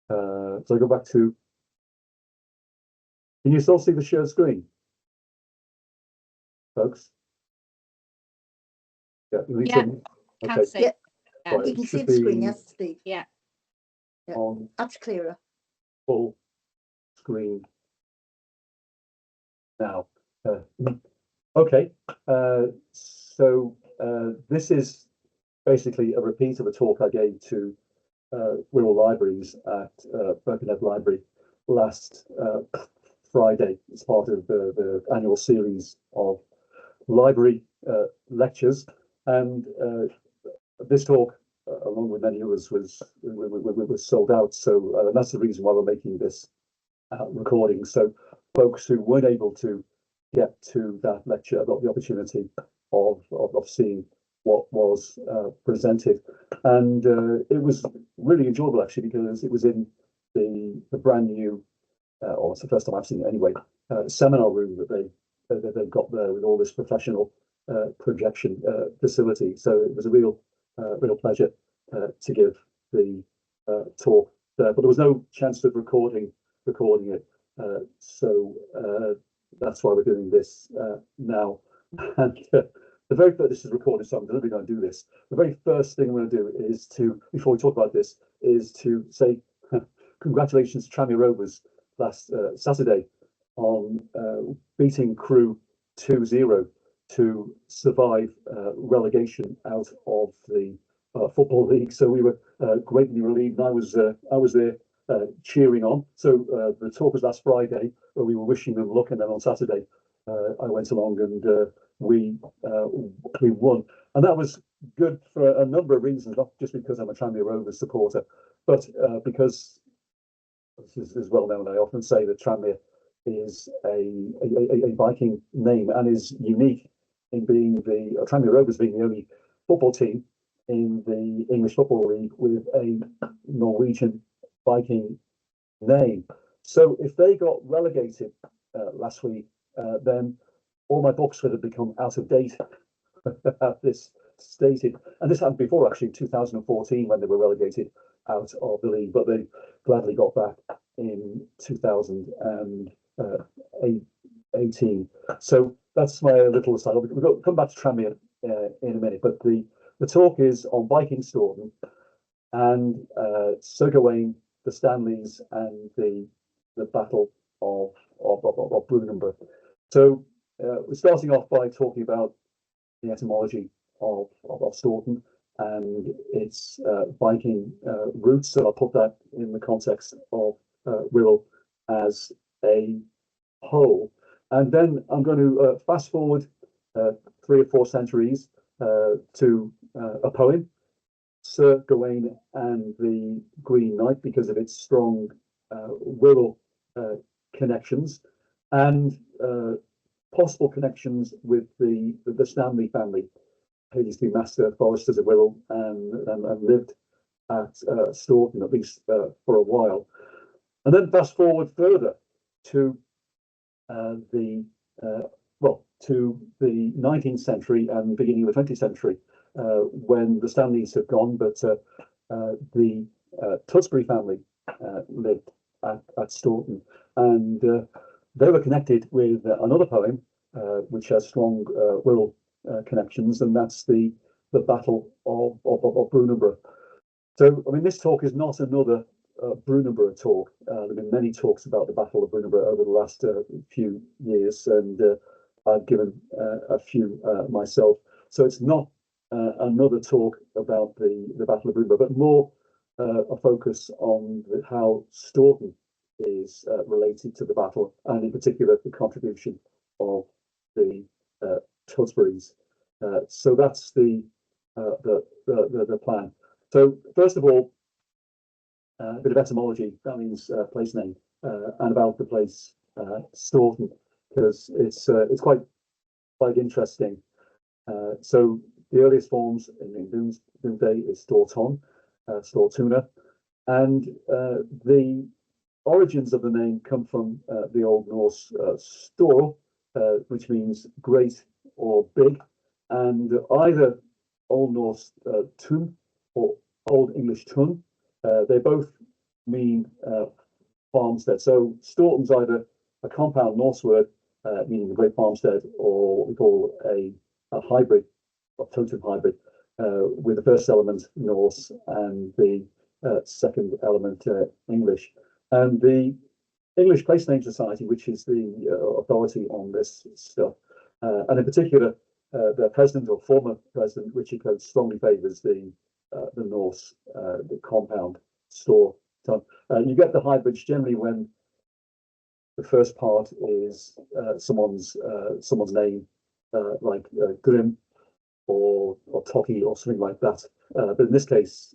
So I go back to, can you still see the shared screen, folks? Yeah, you need Yeah, to, Can't okay. see. Yeah. Right, You it can see should the screen, be yes, Steve. Yeah. Yeah. on That's clearer. full screen now. Okay, so this is basically a repeat of a talk I gave to Wirral Libraries at Birkenhead Library last Friday. It's part of the annual series of library lectures, and this talk, along with many others, was sold out. So that's the reason why we're making this recording. So folks who weren't able to get to that lecture got the opportunity of seeing what was presented, and it was really enjoyable actually, because it was in the brand new, or it's the first time I've seen it anyway, seminar room that they've got there with all this professional projection facility. So it was a real pleasure to give the talk there, but there was no chance of recording it. So that's why we're doing this now. And the very first, this is recorded, so I'm deliberately going to do this. The very first thing I'm going to do is to, before we talk about this, is to say congratulations to Tranmere Rovers last Saturday on beating Crewe 2-0 to survive relegation out of the Football League. So we were greatly relieved. I was there cheering on. So the talk was last Friday, where we were wishing them luck, and then on Saturday I went along and we won, and that was good for a number of reasons, not just because I'm a Tranmere Rovers supporter, but because this is well known. I often say that Tranmere is a Viking name and is unique in being Tranmere Rovers being the only football team in the English Football League with a Norwegian Viking name. So if they got relegated last week, then all my books would have become out of date. This stated, and this happened before actually, 2014, when they were relegated out of the league, but they gladly got back in 2018. So that's my little aside. We'll come back to Tranmere in a minute, but the talk is on Viking Storeton and Sir Gawain, the Stanleys, and the Battle of Brunanburh. So we're starting off by talking about the etymology of Storeton and its Viking roots. So I'll put that in the context of Wirral as a whole. And then I'm going to fast forward 3 or 4 centuries to a poem, Sir Gawain and the Green Knight, because of its strong Wirral connections and possible connections with the Stanley family, who used to be master foresters of Wirral and lived at Storeton, at least for a while. And then fast forward further to to the 19th century and beginning of the 20th century, when the Stanleys have gone, but the Tewkesbury family lived at Storeton, and they were connected with another poem which has strong Wirral connections, and that's the Battle of Brunanburh. So, I mean, this talk is not another Brunanburh talk. There have been many talks about the Battle of Brunanburh over the last few years, and I've given a few myself. So it's not another talk about the Battle of Brunanburh, but more a focus on how Storeton is related to the battle, and in particular the contribution of the Tewkesburys. So that's the plan. So first of all, a bit of etymology. That means place name, and about the place Storeton, because it's quite interesting. So the earliest forms in Domesday is Storeton, Stortuna, and the origins of the name come from the Old Norse stor, which means great or big, and either Old Norse tun or Old English tun. They both mean farmstead. So Storeton's either a compound Norse word, meaning the great farmstead, or what we call a hybrid, a totem hybrid, with the first element Norse and the second element English. And the English Place Name Society, which is the authority on this stuff, and in particular, their president or former president, Richard Coates, strongly favours the Norse, the compound store. You get the hybrids generally when the first part is someone's name, like Grim or Toki or something like that. But in this case,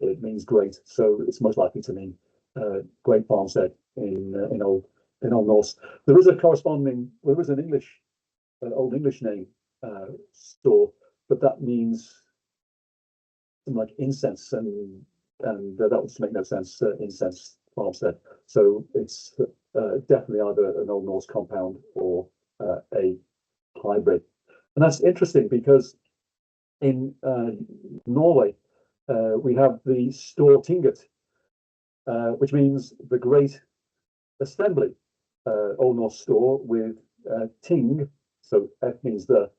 it means great, so it's most likely to mean great farmstead in old Norse. There is a corresponding, well, there is an English old English name store, but that means something like incense, and that would just make no sense. Incense farmstead, so it's definitely either an Old Norse compound or a hybrid. And that's interesting because in Norway we have the Stortinget, which means the Great Assembly. Old Norse store with ting, so F means the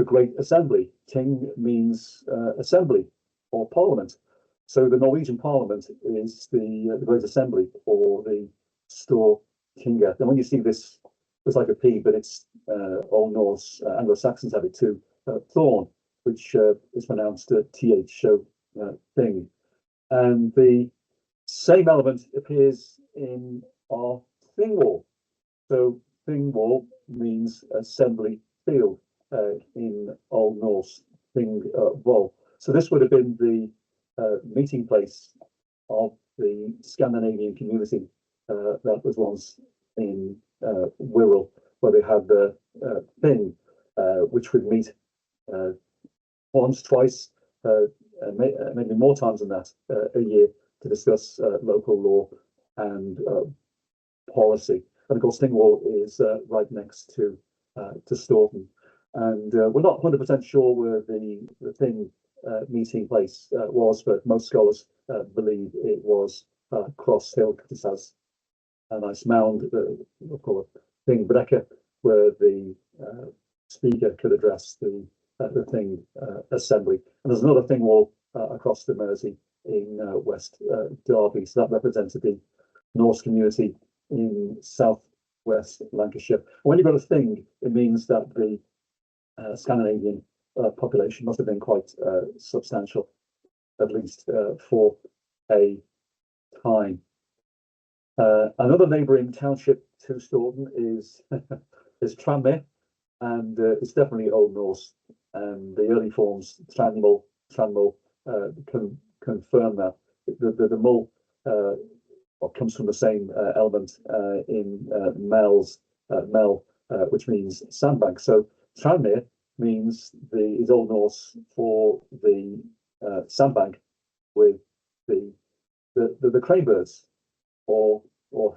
Great Assembly. Ting means assembly or parliament. So the Norwegian Parliament is the Great Assembly, or the Stortinget. And when you see this, it's like a P, but it's Old Norse. Anglo-Saxons have it too. Thorn, which is pronounced th, so thing. And the same element appears in our Thingwall. So Thingwall means assembly field in Old Norse, Thingwall. So this would have been the meeting place of the Scandinavian community that was once in Wirral, where they had the Thing, which would meet once, twice, maybe more times than that a year to discuss local law and policy. And of course, Thingwall is right next to Storeton, and we're not 100% sure where the Thing meeting place was, but most scholars believe it was Cross Hill, because it has a nice mound, we'll call it Thing Brekke, where the speaker could address the Thing assembly. And there's another Thingwall across the Mersey in West Derby, so that represented the Norse community in southwest Lancashire. When you've got a Thing, it means that the Scandinavian population must have been quite substantial, at least for a time. Another neighbouring township to Storeton is Tranmere, and it's definitely Old Norse. And the early forms Tranmul can confirm that the mul comes from the same element in Mel's Mel, which means sandbank. So Tranmere means is Old Norse for the sandbank with the crane birds or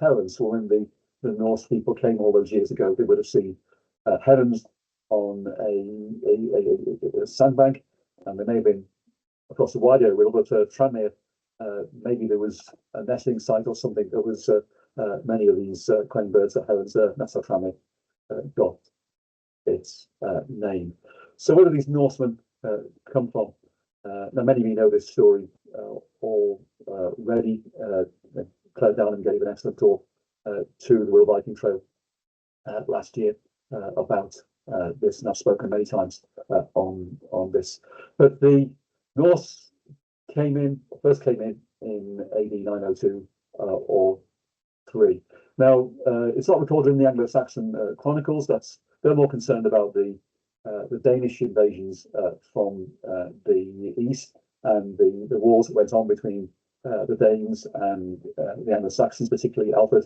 herons. So when the Norse people came all those years ago, they would have seen herons on a sandbank, and they may have been across the wide area. But Tranmere, maybe there was a nesting site or something. There was many of these crane birds or herons there. That's how Tranmere got its name. So where do these Norsemen come from? Now, many of you know this story already. Claire Downham gave an excellent talk to the Wirral Viking Trail last year about this, and I've spoken many times on this. But the Norse first came in AD 902 or 3. Now, it's not recorded in the Anglo-Saxon chronicles. They're more concerned about the Danish invasions from the east, and the wars that went on between the Danes and the Anglo-Saxons, particularly Alfred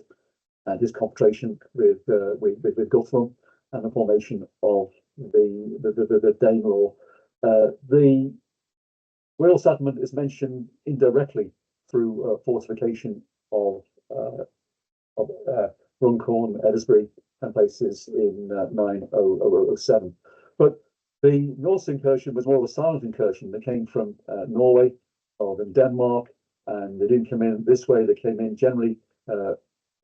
and his confrontation with Guthrum, and the formation of the Danelaw. The Wirral settlement is mentioned indirectly through fortification of Runcorn, Edisbury, and places in 9007. But the Norse incursion was more of a silent incursion that came from Norway, or in Denmark, and they didn't come in this way. They came in generally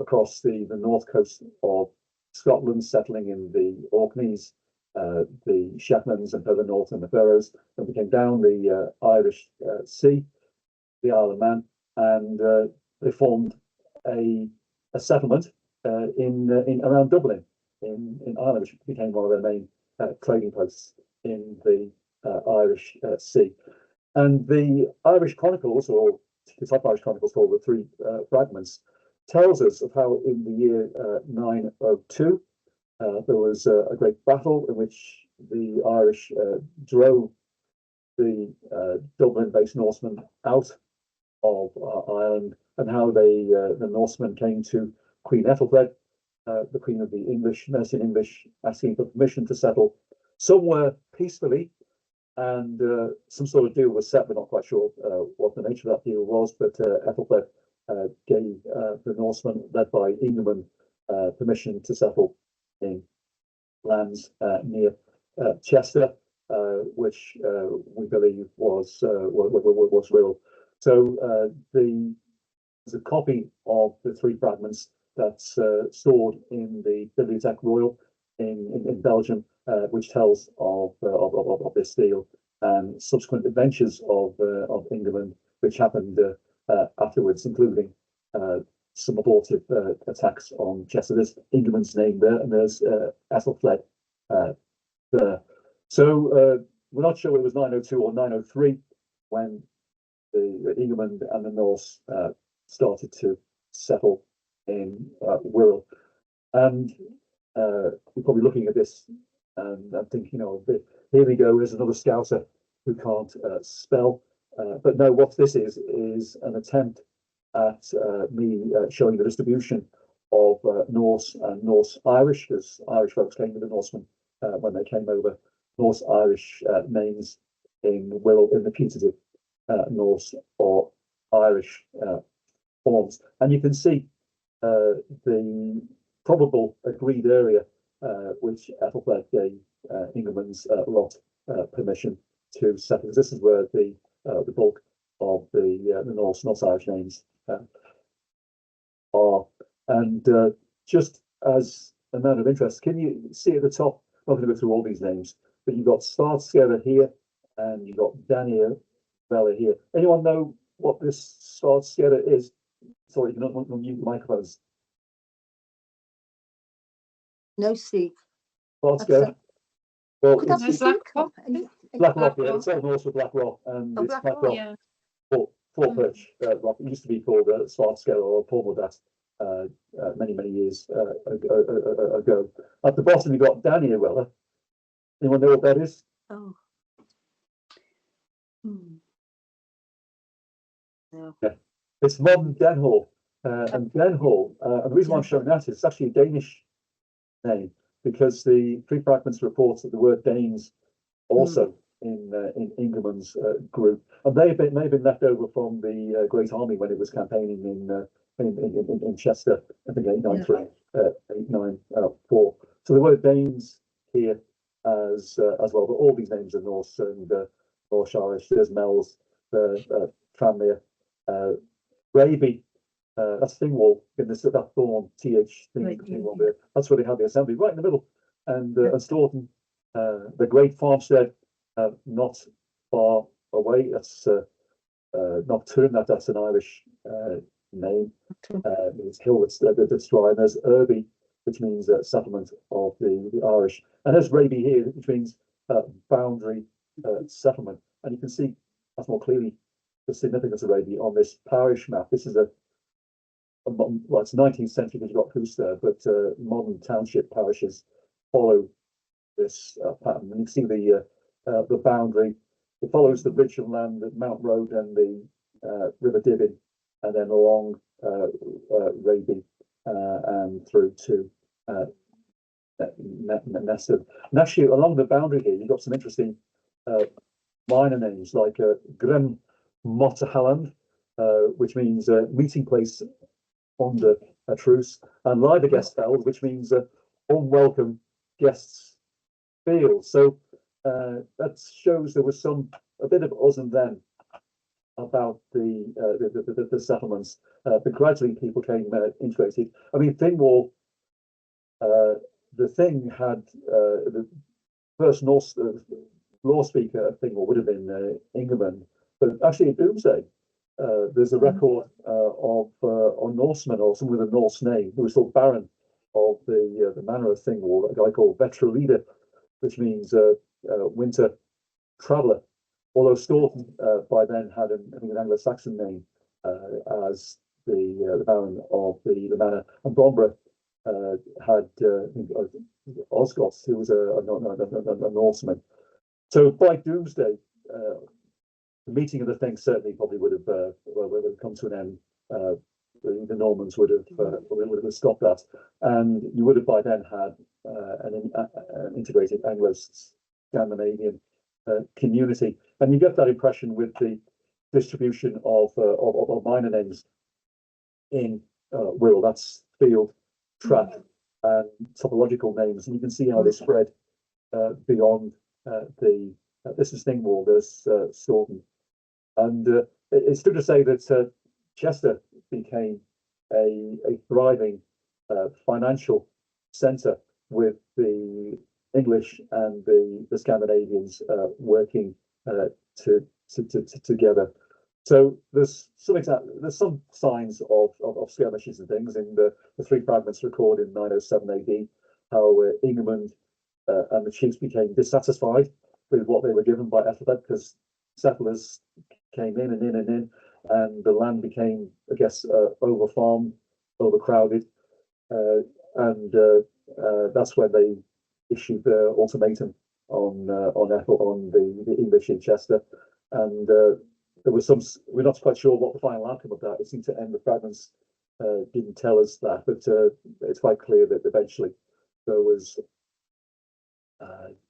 across the north coast of Scotland, settling in the Orkneys, the Shetlands, and further north in the Faroes. And they came down the Irish Sea, the Isle of Man, and they formed a settlement in around Dublin in Ireland, which became one of their main trading posts in the Irish Sea. And the Irish Chronicles, or the top Irish Chronicles called the Three Fragments, tells us of how in the year 902 there was a great battle in which the Irish drove the Dublin-based Norsemen out of Ireland, and how the Norsemen came to Queen Ethelfled, the Queen of the English, Mercian English, asking for permission to settle somewhere peacefully, and some sort of deal was set. We're not quite sure what the nature of that deal was, but Ethelfled gave the Norsemen, led by Ingeman, permission to settle in lands near Chester, which we believe was Wirral. So there's a copy of the Three Fragments that's stored in the Bibliothèque Royale in Belgium, which tells of this deal and subsequent adventures of Ingeman, which happened afterwards, including some abortive attacks on Chester. There's Ingeman's name there, and there's Ethelfled there. So we're not sure it was 902 or 903 when the Ingeman and the Norse started to settle in Wirral. And we're probably looking at this and I'm thinking, oh, here we go, there's another Scouser who can't spell. But no, what this is an attempt at me showing the distribution of Norse and Norse Irish, because Irish folks came with the Norsemen when they came over. Norse Irish names in Wirral in the putative Norse or Irish forms, and you can see the probable agreed area which Ethelfled gave Ingeman's lot permission to settle. This is where the bulk of the Norse Irish names are. And just as a matter of interest, can you see at the top? I'm not going to go through all these names, but you've got Svartskere here, and you've got Daniel Vella here. Anyone know what this Svartskere is? Sorry, you don't want to mute the microphones. No, Steve. Svartskere. Well, Could that be Black Rock? Black Rock, yeah, it's all Norse with Black Rock, and Oh, it's Black Black Rock. Rock. Yeah. Four Perch Rock. It used to be called Svartskere or Pormodat many years ago. At the bottom, you've got Daniel Weller. Anyone know what that is? Oh. No. Yeah. It's modern Den Hall. And Den Hall, and the reason why I'm showing that is it's actually a Danish name, because the Three Fragments reports that the word Danes also in Ingeman's group, and may have been left over from the Great Army when it was campaigning in Chester, I think 893, 894. So the word Danes here as well, but all these names are Norse and Norse Irish. There's Mells, Tranmere, Raby. That's Thingwall in this that thorn Thingwall there. That's where they had the assembly, right in the middle. And Storeton, the great farmstead, not far away. That's Nocturne. That's an Irish name. It's hill that's dry. And there's Irby, which means settlement of the Irish. And there's Raby here, which means boundary settlement. And you can see that's more clearly the significance of Raby on this parish map. This is well, it's 19th century because you've got Coos there, but modern township parishes follow this pattern. And you can see the boundary. It follows the ridge of land at Mount Road and the River Dibbin, and then along Raby and through to Nesbitt. And actually, along the boundary here, you've got some interesting minor names like Grim Mottahalland, which means meeting place under a truce, and Lider Guestfeld, which means unwelcome guests field. So that shows there was a bit of us and them about the settlements, but gradually people came integrated. I mean, Thingwall, the Thing had the first Norse law speaker of Thingwall would have been Ingerman, but actually in Doomsday, there's a record of a Norseman or someone with a Norse name who was thought Baron of the manor of Thingwall, a guy called Vetralida, which means winter traveller. Although Storeton by then had I think an Anglo-Saxon name as the Baron of the manor, and Brunanburh had Osgoth, who was a Norseman. So by Doomsday, the meeting of the Thing certainly probably would have come to an end. The Normans would have stopped that, and you would have by then had an integrated Anglo-Scandinavian community, and you get that impression with the distribution of minor names in Wirral. That's field, track, and topological names, and you can see how they spread beyond this is Thingwall, there's Storeton, and it's true to say that Chester became a thriving financial centre with the English and the Scandinavians working together. So there's some signs of skirmishes and things in the three fragments recorded in 907 AD, how Ingerman and the chiefs became dissatisfied with what they were given by Ethelred, because settlers came in and in and in, and the land became, I guess, over-farmed, overcrowded, and that's when they issued the ultimatum on the English in Chester, and there was some. We're not quite sure what the final outcome of that. It seemed to end. The fragments didn't tell us that, but it's quite clear that eventually there was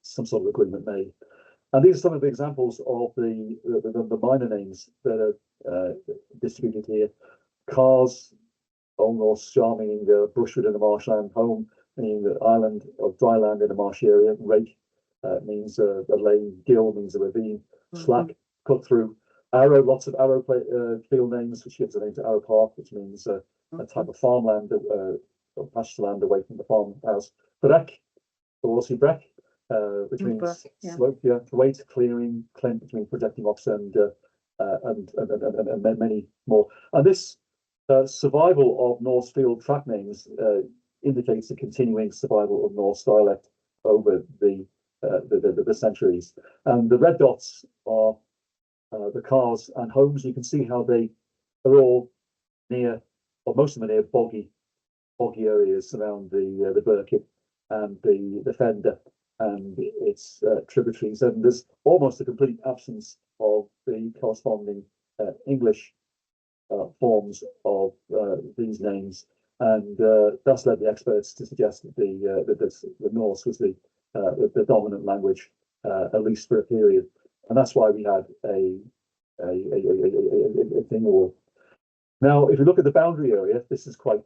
some sort of agreement made. And these are some of the examples of the minor names that are distributed here. Cars, Old Norse, Shar meaning brushwood in the marshland. Home meaning the island of dry land in a marshy area. Rake means a lane. Gill means a ravine. Slack, cut through. Arrow, lots of arrow field names, which gives the name to Arrow Park, which means a type of farmland, or pasture land away from the farmhouse. Breck, or also Breck, which means slope, weight, clearing, Clint, which means projecting rocks, and many more. And this survival of Norse field track names indicates the continuing survival of Norse dialect over the centuries. And the red dots are the cars and homes. You can see how they are all near, or most of them are near boggy areas around the Birkenhead and the Fender and its tributaries, and there's almost a complete absence of the corresponding English forms of these names, and that's led the experts to suggest that the Norse was the dominant language, at least for a period, and that's why we had a thing war. Now, if you look at the boundary area, this is quite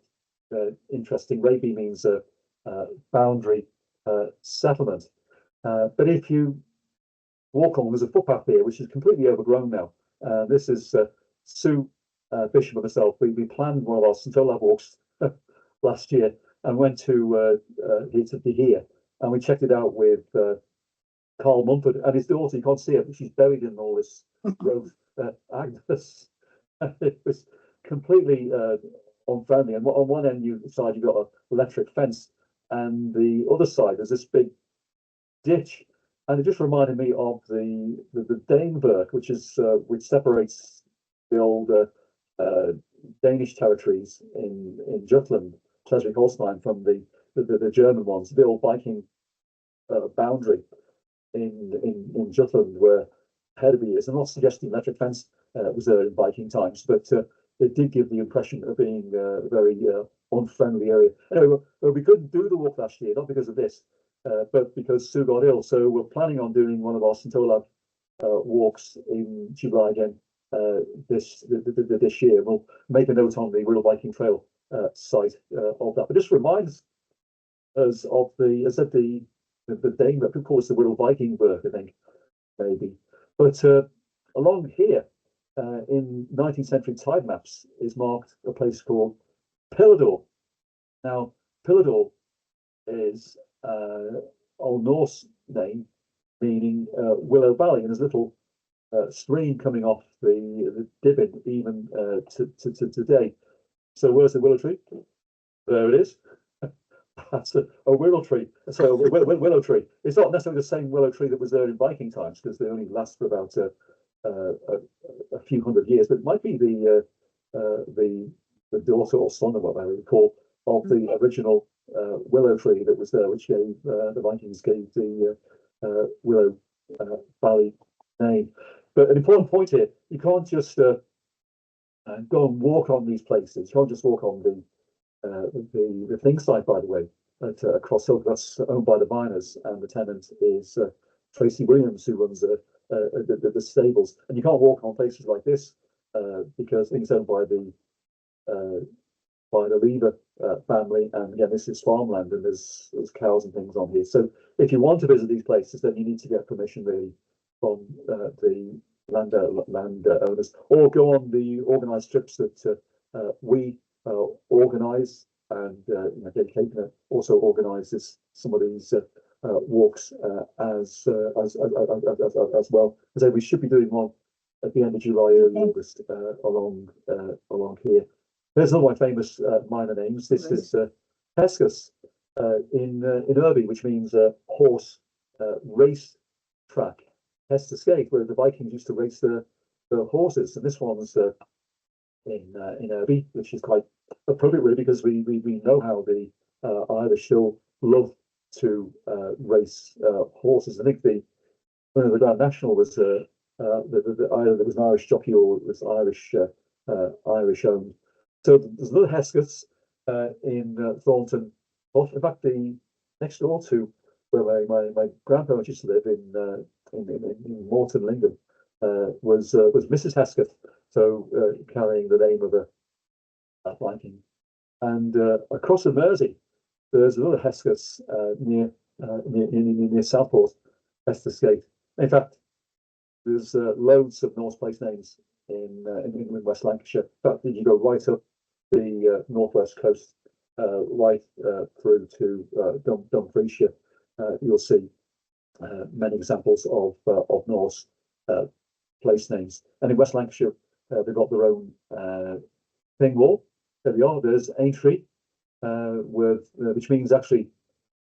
interesting. Raby means boundary settlement, but if you walk on, there's a footpath here which is completely overgrown now. This is Sue Bishop and myself. We planned one of our St Olaf walks last year and went to here, and we checked it out with Carl Mumford and his daughter. You can't see her, but she's buried in all this growth. Agnes, it was completely unfriendly. And on one end side you've got an electric fence, and the other side there's this big ditch, and it just reminded me of the Daneberg, which separates the old Danish territories in Jutland, Schleswig-Holstein, from the German ones, the old Viking boundary in Jutland, where Hedeby is. I'm not suggesting electric fence was there in Viking times, but it did give the impression of being a very unfriendly area. Anyway, we couldn't do the walk last year, not because of this, but because Sue got ill. So we're planning on doing one of our St Olaf walks in July again this year. We'll make a note on the Wirral Viking Trail site of that. But just reminds us of the Dane, but of course the Wirral Viking Berg, I think, maybe. But along here, in 19th century tide maps is marked a place called Pillador. Now, Pillador is Old Norse name meaning Willow Valley, and there's a little stream coming off the Dibbin even to today. So where's the willow tree? There it is. That's a willow tree. So willow tree. It's not necessarily the same willow tree that was there in Viking times, because they only last for about a few hundred years. But it might be the daughter or son, or what I would call, of the original willow tree that was there, which gave the Vikings gave the Willow Valley name. But an important point here: you can't just go and walk on these places. You can't just walk on the thing site, by the way, at Cross Hill. That's owned by the Viners, and the tenant is Tracy Williams, who runs the stables. And you can't walk on places like this because things owned by the Lever family, and again, this is farmland, and there's cows and things on here. So if you want to visit these places, then you need to get permission really from the landowners, or go on the organised trips that we organise, and Dave Capener also organises some of these walks as well. So we should be doing one at the end of July, early August, along here. There's another one of my famous minor names. This is Heskus in Irby, which means horse race track. Hestusgate, where the Vikings used to race their horses, and this one's in Irby, which is quite appropriate, really, because we know how the Irish still love to race horses. I think the Grand National was either there was an Irish jockey or it was Irish owned. So there's another Heskus in Thornton. In fact, the next door to where my grandparents used to live in Morton, Lingham, was Mrs. Hesketh, so carrying the name of a Viking. And across the Mersey, there's another Hesketh near Southport, Hestusgate. In fact, there's loads of Norse place names in West Lancashire. In fact, if you go right up the northwest coast, right through to Dumfriesshire, you'll see many examples of Norse place names. And in West Lancashire, they've got their own thing wall. There we are. There's Aintree, which means actually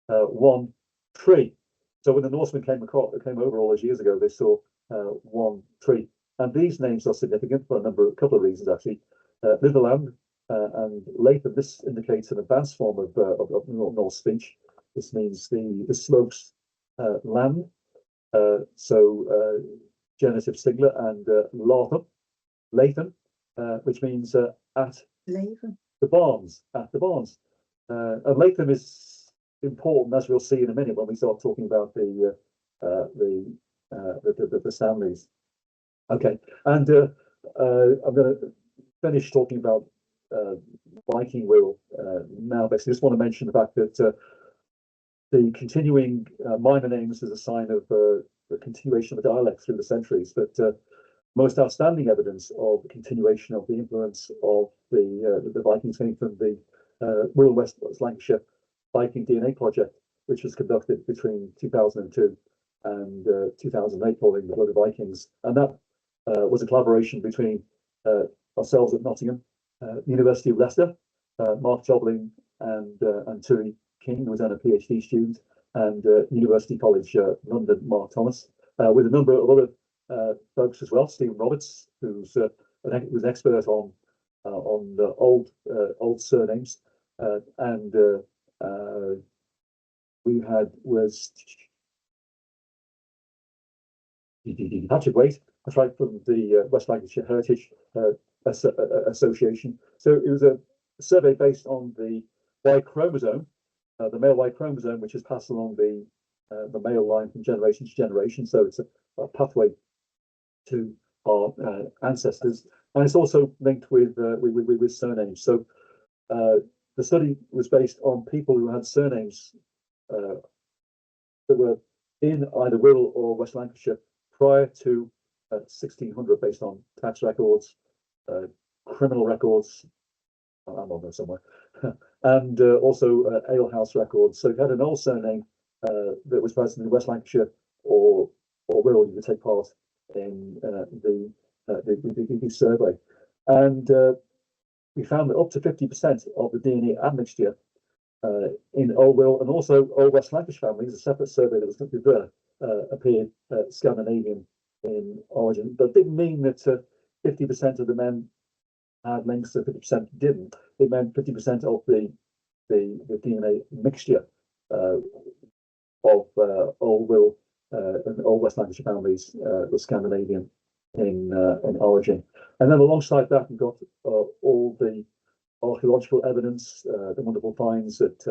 one tree. So when the Norsemen came over all those years ago, they saw one tree. And these names are significant for a couple of reasons, actually. Litherland and Latham. This indicates an advanced form of Norse speech. This means the slopes land. So genitive singular, and Latham, which means at the barns. At the barns. And Latham is important, as we'll see in a minute when we start talking about the Stanleys. Okay, and I'm going to finish talking about Viking Wirral now. Basically, just want to mention the fact that the continuing minor names is a sign of the continuation of the dialect through the centuries, but most outstanding evidence of the continuation of the influence of the Vikings came from the Wirral West Lancashire Viking DNA project, which was conducted between 2002 and 2008, following the Blood of Vikings, and that was a collaboration between ourselves at Nottingham, University of Leicester, Mark Jobling and Turi King, who was then a PhD student, and University College London, Mark Thomas, with a number of other folks as well. Stephen Roberts, who's was an expert on the old surnames, and we had Patrick Waite, that's right, from the West Lancashire Heritage Association. So it was a survey based on the Y chromosome, the male Y chromosome, which is passed along the male line from generation to generation. So it's a pathway to our ancestors, and it's also linked with surnames. So the study was based on people who had surnames that were in either Wirral or West Lancashire prior to 1600 based on tax records, criminal records, I'm on there somewhere, and also alehouse records. So if you had an old surname that was present in West Lancashire or Wirral, you could take part in the survey. And we found that up to 50% of the DNA admixture in Old Wirral and also Old West Lancashire families, a separate survey that was done there, appeared Scandinavian in origin. But it didn't mean that 50% of the men had links and 50% didn't. It meant 50% of the DNA mixture of Old Wirral and Old West Lancashire families was Scandinavian in origin. And then alongside that, we've got all the archaeological evidence, the wonderful finds at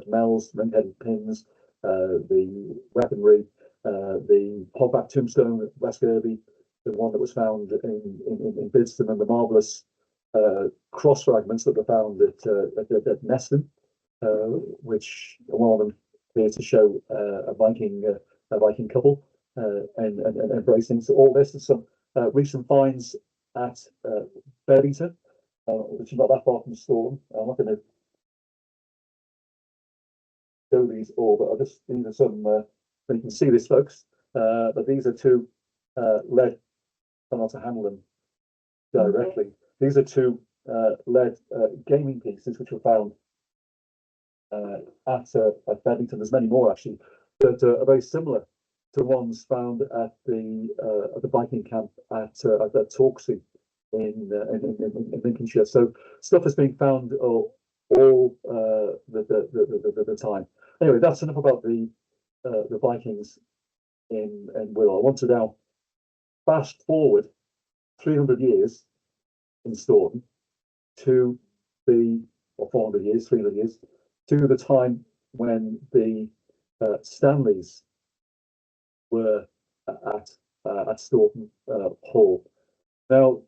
Mells, ring-headed pins, the weaponry, the hogback tombstone at West Kirby, the one that was found in Bidston, and the marvellous cross fragments that were found at Nesbitt, which one of them appears to show a Viking couple and embracing. So all this and some recent finds at Berrington, which is not that far from Storeton. I'm not going to show these all, but these are some. You can see this, folks. But these are two lead. I'm not to handle them directly. These are two lead gaming pieces which were found at Bedlington. There's many more actually, that are very similar to ones found at the Viking camp at Torksey in Lincolnshire. So stuff is being found all the time. Anyway, that's enough about the Vikings in Wirral. I want to now fast forward 300 years in Storeton to or 400 years, 300 years, to the time when the Stanleys were at Storeton Hall. Now,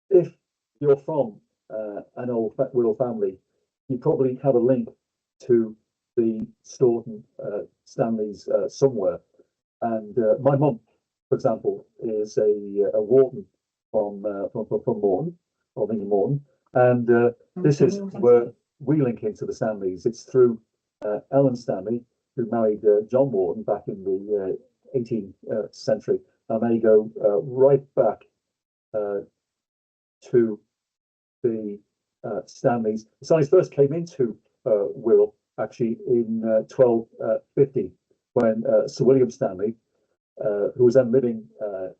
if you're from an old Wirral family, you probably have a link to the Storeton Stanleys somewhere. And my mum, for example, is a warden from Morton, or Lincoln Morton, and this is where we link into the Stanleys. It's through Ellen Stanley, who married John Morton back in the 18th century, and they go right back to the Stanleys. The Stanleys first came into Wirral actually in 1250, when Sir William Stanley, who was then living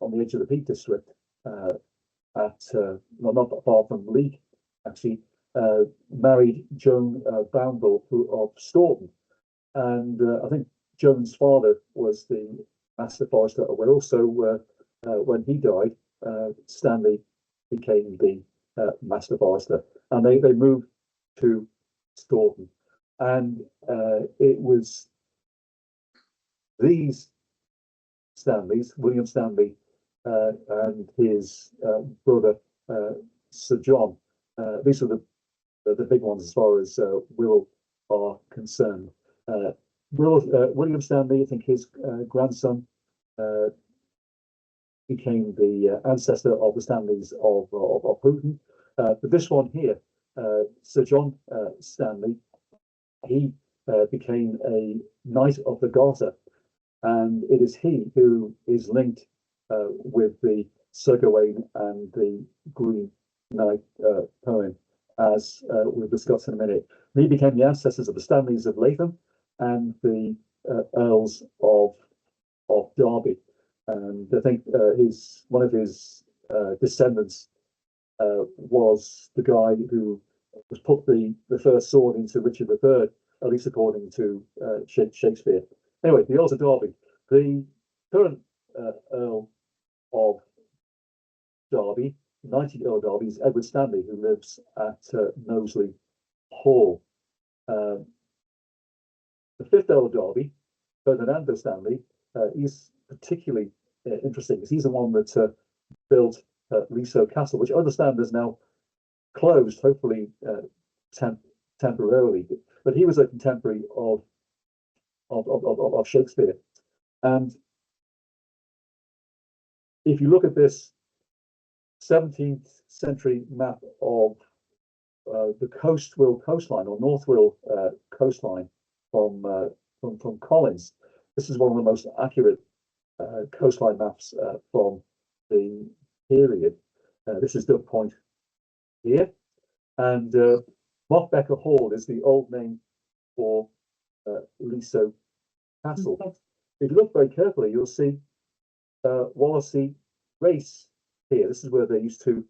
on the edge of the Peak District, not far from Leek, actually, married Joan Boundall of Storeton. And I think Joan's father was the Master Forester at Wirral. So when he died, Stanley became the Master Forester, and they moved to Storeton. And it was these Stanleys, William Stanley and his brother Sir John. These are the big ones as far as Wirral are concerned. William Stanley, I think his grandson, became the ancestor of the Stanleys of Houghton. But this one here, Sir John Stanley, he became a Knight of the Garter, and it is he who is linked with the Sir Gawain and the Green Knight poem, as we'll discuss in a minute. He became the ancestors of the Stanleys of Latham and the Earls of Derby. And I think one of his descendants was the guy who was put the first sword into Richard III, at least according to Shakespeare. Anyway, the Earls of Derby. The current Earl of Derby, 90th Earl of Derby, is Edward Stanley, who lives at Knowsley Hall. The 5th Earl of Derby, Ferdinando Stanley, is particularly interesting because he's the one that built Leasowe Castle, which I understand is now closed, hopefully temporarily. But he was a contemporary of Shakespeare, and if you look at this 17th century map of the Wirral coastline or North Wirral coastline from Collins, this is one of the most accurate coastline maps from the period. This is the point here, and Mockbecker Hall is the old name for Leasowe Castle. If you look very carefully, you'll see Wallasey Race here. This is where they used to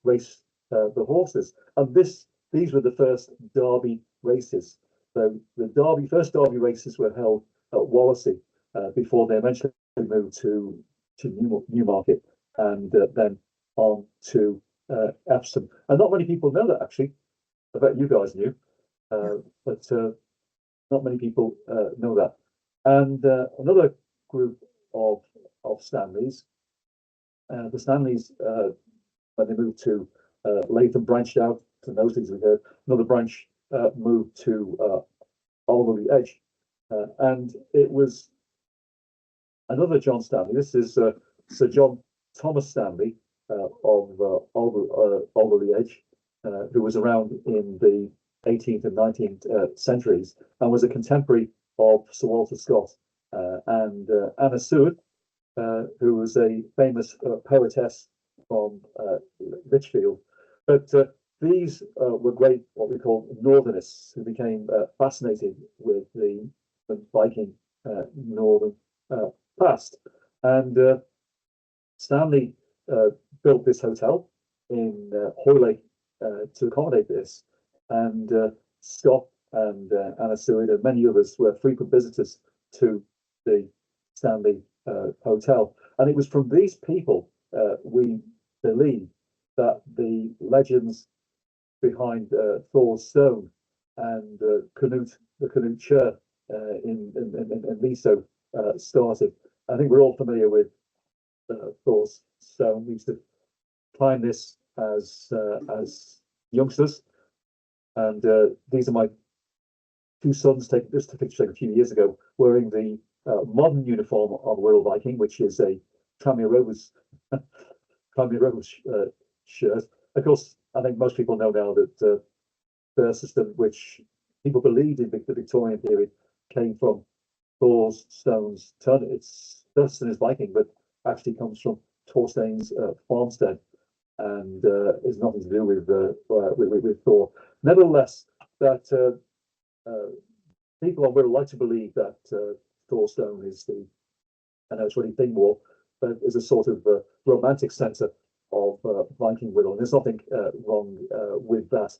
race the horses, and these were the first Derby races. So the first Derby races were held at Wallasey before they eventually moved to Newmarket and then on to Epsom. And not many people know that, actually. I bet you guys knew, but not many people know that. And another group of Stanleys, the Stanleys, when they moved to Latham, branched out to those things we heard. Another branch moved to Alderley Edge, and it was another John Stanley. This is Sir John Thomas Stanley of Alderley Edge, who was around in the 18th and 19th centuries and was a contemporary of Sir Walter Scott and Anna Seward, who was a famous poetess from Lichfield. But these were great, what we call Northerners, who became fascinated with the Viking northern past. And Stanley built this hotel in Hoylake to accommodate this. And Scott and Anna Seward and many others were frequent visitors to the Stanley Hotel. And it was from these people, we believe, that the legends behind Thor's Stone and the Canute Church in Leasowe started. I think we're all familiar with Thor's Stone. We used to climb this as youngsters, and these are my two sons. Taken this picture a few years ago, wearing the modern uniform of Wirral Viking, which is a Tranmere Rovers shirt. Of course, I think most people know now that their system, which people believed in the Victorian period, came from Thor's Stone's turn. It's Thurston is Viking, but actually comes from Thorstein's farmstead, and is nothing to do with Thor. Nevertheless, that people on Wirral like to believe that Thor's Stone is the, I know it's really Dingwall, but is a sort of romantic centre of Viking Wirral. And there's nothing wrong with that.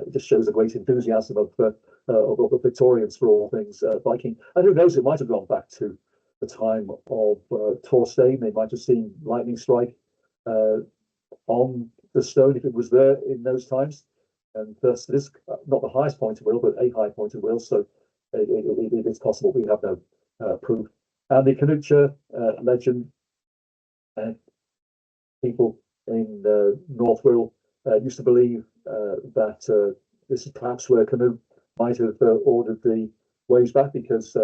It just shows a great enthusiasm of the Victorians for all things Viking. And who knows, it might have gone back to the time of Thorstein. They might have seen lightning strike on the stone if it was there in those times. And thus, it is not the highest point of Wirral, but a high point of Wirral. So it is possible. We have no proof. And the Canute legend, people in North Wirral used to believe that this is perhaps where Canute might have ordered the waves back, because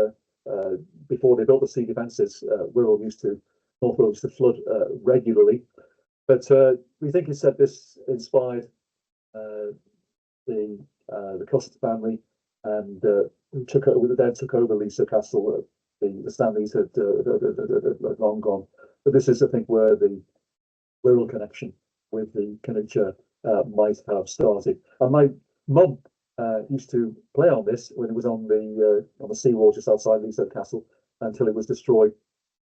before they built the sea defences, North Wirral used to flood regularly. But we think it said this inspired the Custard family, and who took over Leasowe Castle. The Stanleys had long gone, but this is, I think, where the Wirral connection with the Canute might have started. And my mum used to play on this when it was on the seawall just outside Leasowe Castle, until it was destroyed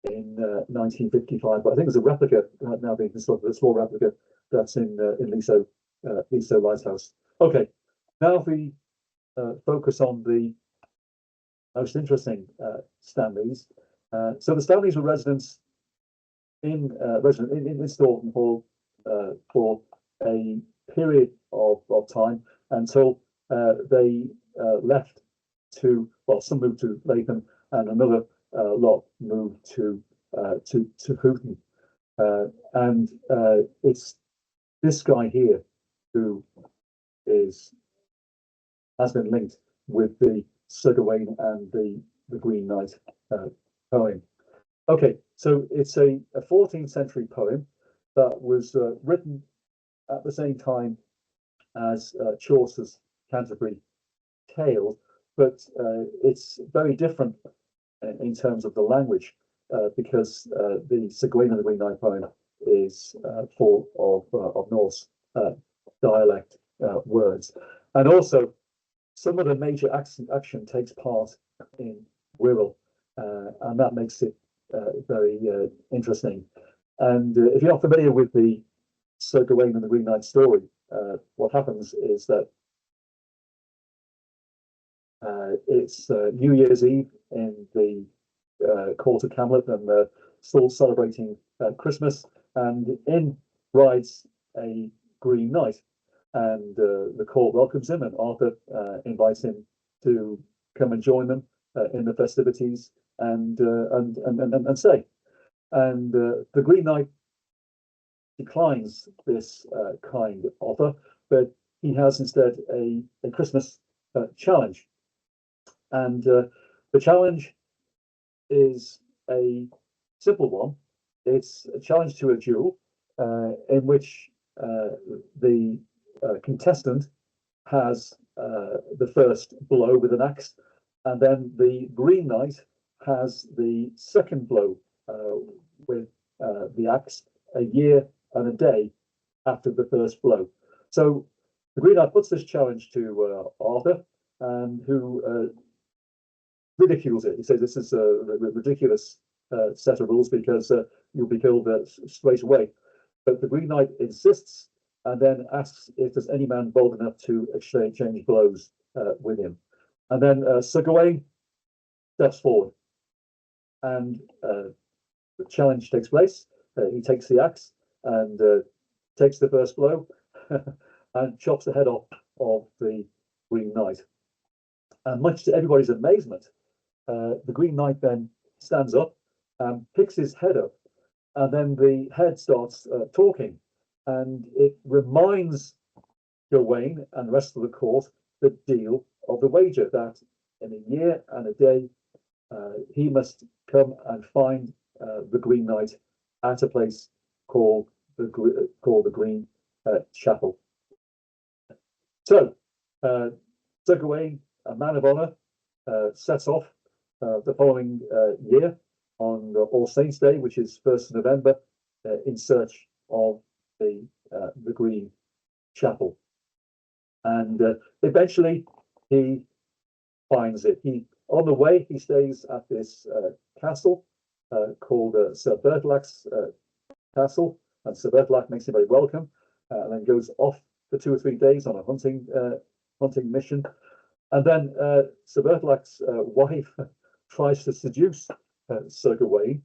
in 1955. But I think there's a replica now being constructed, a small replica that's in Leasowe Lighthouse. Okay, now if we focus on the most interesting Stanleys. So the Stanleys were residents in Storeton Hall for a period of time until they left to, well, some moved to Latham and another lot moved to Houghton. And it's this guy here who has been linked with the Sir Gawain and the Green Knight poem. Okay, So it's a 14th century poem that was written at the same time as Chaucer's Canterbury Tales, but it's very different in terms of the language, because the Sir Gawain and the Green Knight poem is full of Norse dialect words, and also some of the major action takes part in Wirral, and that makes it very interesting. And if you're not familiar with the Sir Gawain and the Green Knight story, what happens is that it's New Year's Eve in the court of Camlet, and they're still celebrating Christmas, and in rides a Green Knight, and the court welcomes him, and Arthur invites him to come and join them in the festivities and stay. And the Green Knight declines this kind offer, but he has instead a Christmas challenge. And the challenge is a simple one. It's a challenge to a duel in which the contestant has the first blow with an axe, and then the Green Knight has the second blow with the axe a year and a day after the first blow. So the Green Knight puts this challenge to Arthur, and who ridicules it. He says this is a ridiculous set of rules because you'll be killed straight away. But the Green Knight insists, and then asks if there's any man bold enough to exchange blows with him. And then Sir Gawain steps forward, and the challenge takes place. He takes the axe and takes the first blow and chops the head off of the Green Knight. And much to everybody's amazement, the Green Knight then stands up and picks his head up, and then the head starts talking, and it reminds Gawain and the rest of the court the deal of the wager, that in a year and a day he must come and find the Green Knight at a place called the Green Chapel. So Sir Gawain, a man of honour, sets off the following year on All Saints' Day, which is 1st November, in search of the Green Chapel, and eventually he finds it. On the way, he stays at this castle called Sir Bertilac's castle, and Sir Bertilac makes him very welcome, and then goes off for 2 or 3 days on a hunting mission. And then Sir Bertilac's wife tries to seduce Sir Gawain,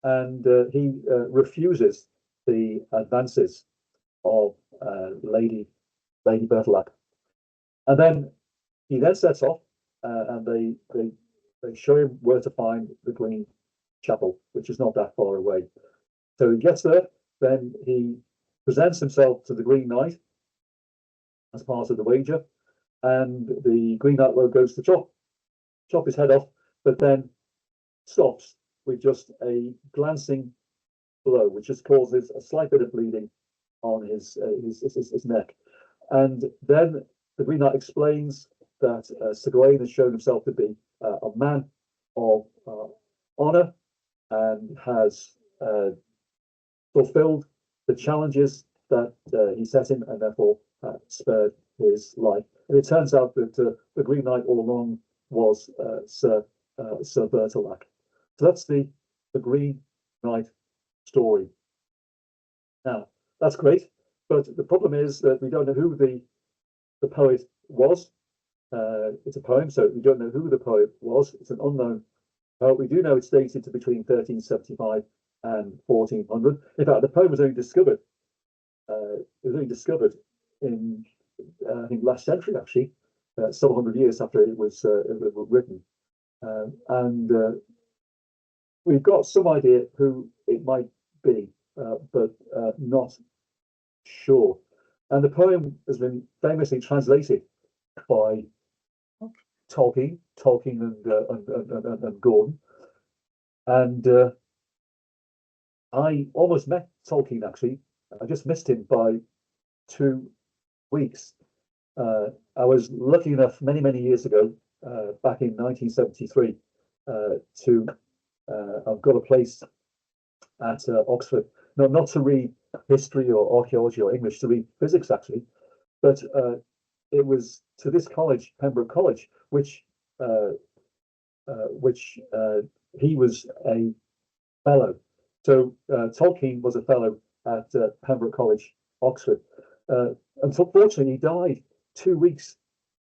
and he refuses the advances of Lady Bertilac. And then he then sets off, and they show him where to find the Green Chapel, which is not that far away. So he gets there, then he presents himself to the Green Knight as part of the wager, and the Green Knight goes to chop his head off, but then stops with just a glancing blow, which just causes a slight bit of bleeding on his neck. And then the Green Knight explains that Sir Gawain has shown himself to be a man of honour, and has fulfilled the challenges that he set him, and therefore spared his life. And it turns out that the Green Knight all along was Sir Bertilac. So that's the Green Knight story. Now, that's great, but the problem is that we don't know who the poet was. It's a poem, so we don't know who the poet was. It's an unknown poet. We do know it's dated to between 1375 and 1400. In fact, the poem was only discovered. It was only discovered in I think last century, actually, several hundred years after it was written, and we've got some idea who it might be, but not sure. And the poem has been famously translated by Tolkien and Gordon, and I almost met Tolkien actually. I just missed him by 2 weeks. I was lucky enough many years ago, back in 1973, to I've got a place at Oxford, not to read history or archaeology or English, to read physics actually, but it was to this college, Pembroke College, which he was a fellow. So Tolkien was a fellow at Pembroke College, Oxford. Unfortunately, he died 2 weeks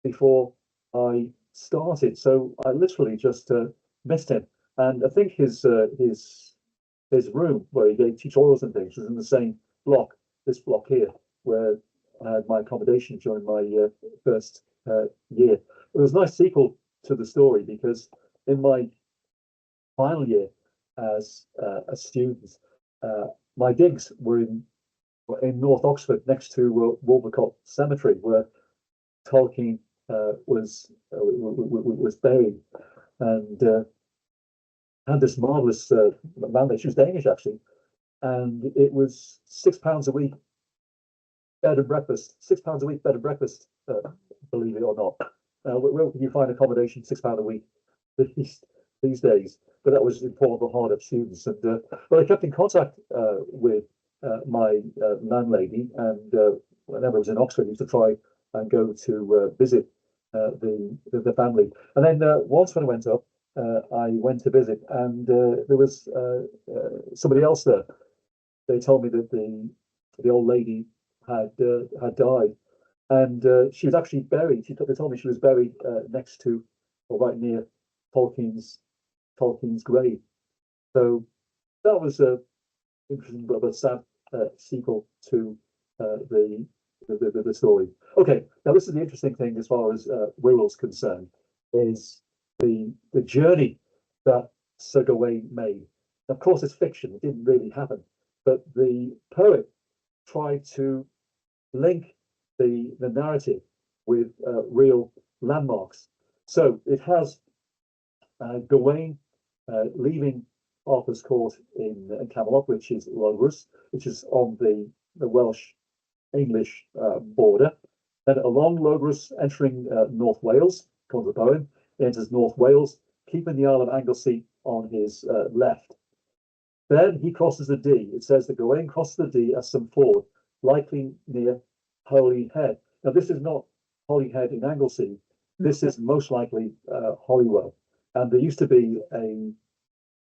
before I started, so I literally just missed him. And I think his room where he gave tutorials and things was in the same block, this block here, where I had my accommodation during my first year. It was a nice sequel to the story because in my final year as a student, my digs were in North Oxford next to Wolvercott Cemetery, where Tolkien was buried, and had this marvelous landlady. She was Danish actually, and it was £6 a week bed and breakfast. £6 a week bed and breakfast, believe it or not. Where can you find accommodation £6 a week these days? But that was important for hard-up students. And but I kept in contact with my landlady, and whenever I was in Oxford, I used to try and go to visit the family. And then once when I went up, I went to visit, and there was somebody else there. They told me that the old lady had died, and she was actually buried. They told me she was buried next to, or right near, Tolkien's grave. So that was a interesting but sad sequel to the story. Okay, now this is the interesting thing as far as Wirral's concerned, is the journey that Sir Gawain made. Of course, it's fiction; it didn't really happen, but the poet tried to link the narrative with real landmarks. So it has Gawain leaving Arthur's court in Camelot, which is Logres, which is on the Welsh-English border. Then along Logres, entering North Wales, according to the poem, he enters North Wales, keeping the Isle of Anglesey on his left. Then he crosses the Dee. It says that Gawain crosses the Dee at some ford, likely near Holyhead. Now, this is not Holyhead in Anglesey. This is most likely Holywell. And there used to be a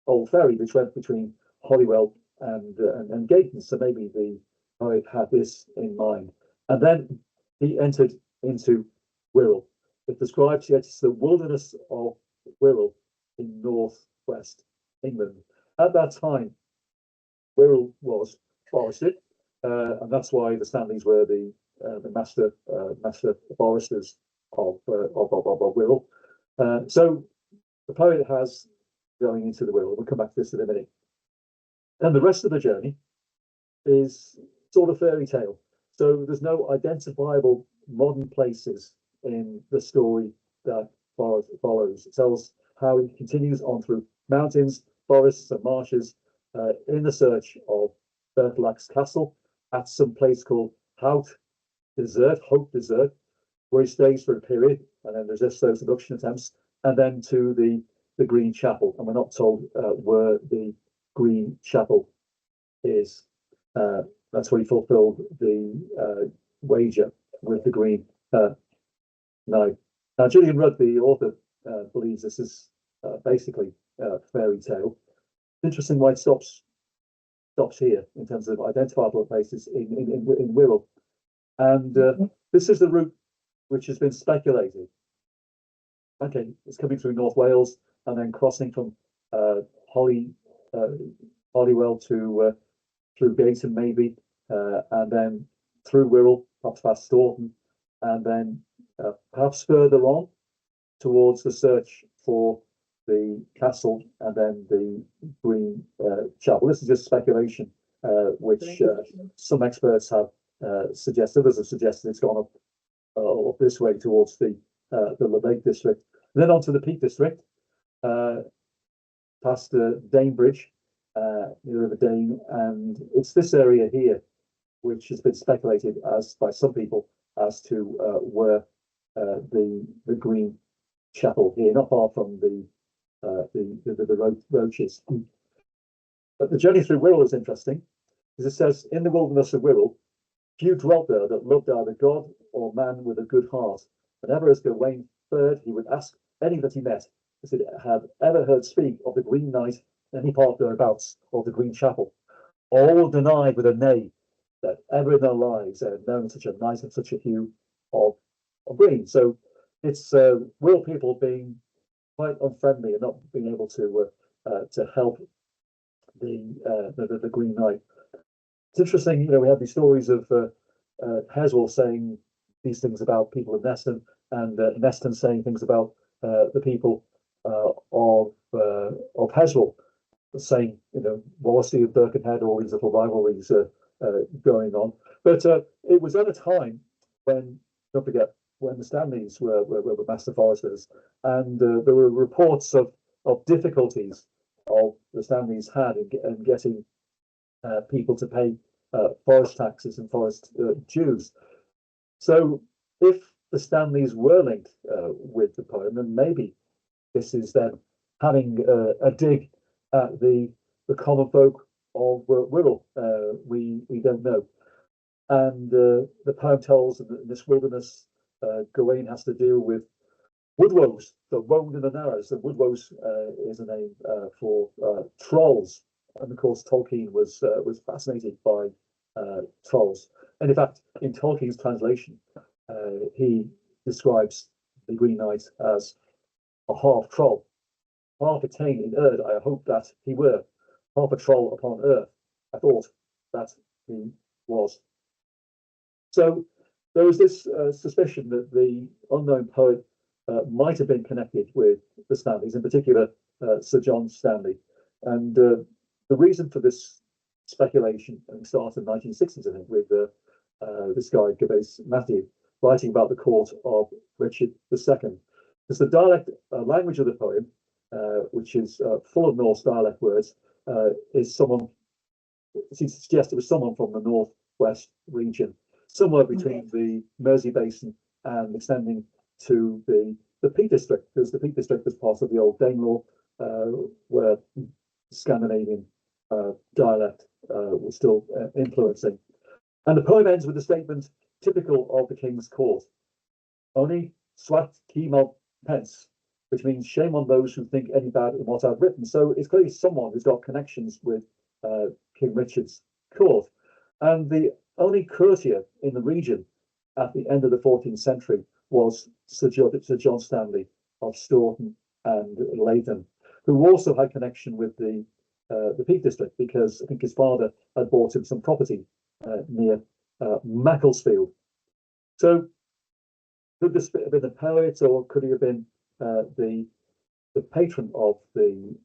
old ferry which went between Holywell and Gayton. So maybe the poet had this in mind. And then he entered into Wirral. It describes it's the wilderness of Wirral in northwest England. At that time, Wirral was forested, and that's why the Stanleys were the master foresters of Wirral. So the poet has going into the Wirral. We'll come back to this in a minute. And the rest of the journey is sort of fairy tale. So there's no identifiable modern places in the story that follows. It tells how he continues on through mountains, forests, and marshes in the search of Berthelac's castle at some place called Hope Desert, where he stays for a period, and then resists those seduction attempts, and then to the Green Chapel. And we're not told where the Green Chapel is. That's where he fulfilled the wager with the Green Knight. Now, Julian Rudd, the author, believes this is basically a fairy tale. Interesting why it stops here in terms of identifiable places in Wirral. And this is the route which has been speculated. Okay, it's coming through North Wales and then crossing from Holywell to through Gayton maybe, and then through Wirral, perhaps past Storeton, and then perhaps further on towards the search for the castle and then the Green Chapel. This is just speculation, which some experts have suggested. Others have suggested it's gone up this way towards the Lake District, and then on to the Peak District, past Danebridge, near the River Dane, and it's this area here which has been speculated as by some people as to where the Green Chapel here, not far from the Roaches. But the journey through Wirral is interesting, because it says, in the wilderness of Wirral, few dwelt there that loved either God or man with a good heart. Whenever as Gawain fared, he would ask any that he met, if it had ever heard speak of the Green Knight in any part thereabouts, or the Green Chapel. All denied with a nay that ever in their lives they had known such a knight of such a hue of green. So it's Wirral people being quite unfriendly and not being able to help the Green Knight. It's interesting, we have these stories of Heswell saying these things about people of Neston, and Neston saying things about the people of Heswell, saying, Wallasey of Birkenhead, all these little rivalries going on. But it was at a time when, don't forget, when the Stanleys were master foresters, and there were reports of difficulties of the Stanleys had in getting people to pay forest taxes and forest dues. So if the Stanleys were linked with the poem, then maybe this is them having a dig at the common folk of Wirral. We don't know. And the poem tells in this wilderness, Gawain has to deal with woodwoes that roamed in the narrows. And woodwoes is a name for trolls. And of course, Tolkien was fascinated by trolls. And in fact, in Tolkien's translation, he describes the Green Knight as a half troll, half a Tain in Erd. I hope that he were half a troll upon earth. I thought that he was. So there was this suspicion that the unknown poet might have been connected with the Stanleys, in particular Sir John Stanley. And the reason for this speculation started in the 1960s, I think, with this guy, Gervase Matthew, writing about the court of Richard II. Because the dialect language of the poem, which is full of Norse dialect words, is someone, he suggests it was someone from the northwest region, somewhere between the Mersey Basin and extending to the Peak District, because the Peak District was part of the old Danelaw, where Scandinavian dialect was still influencing. And the poem ends with a statement typical of the King's court: "Only swat keymal pence," which means shame on those who think any bad in what I've written. So it's clearly someone who's got connections with King Richard's court. And the only courtier in the region at the end of the 14th century was Sir John Stanley of Storeton and Leyden, who also had connection with the Peak District, because I think his father had bought him some property near Macclesfield. So could this have been the poet, or could he have been the patron of the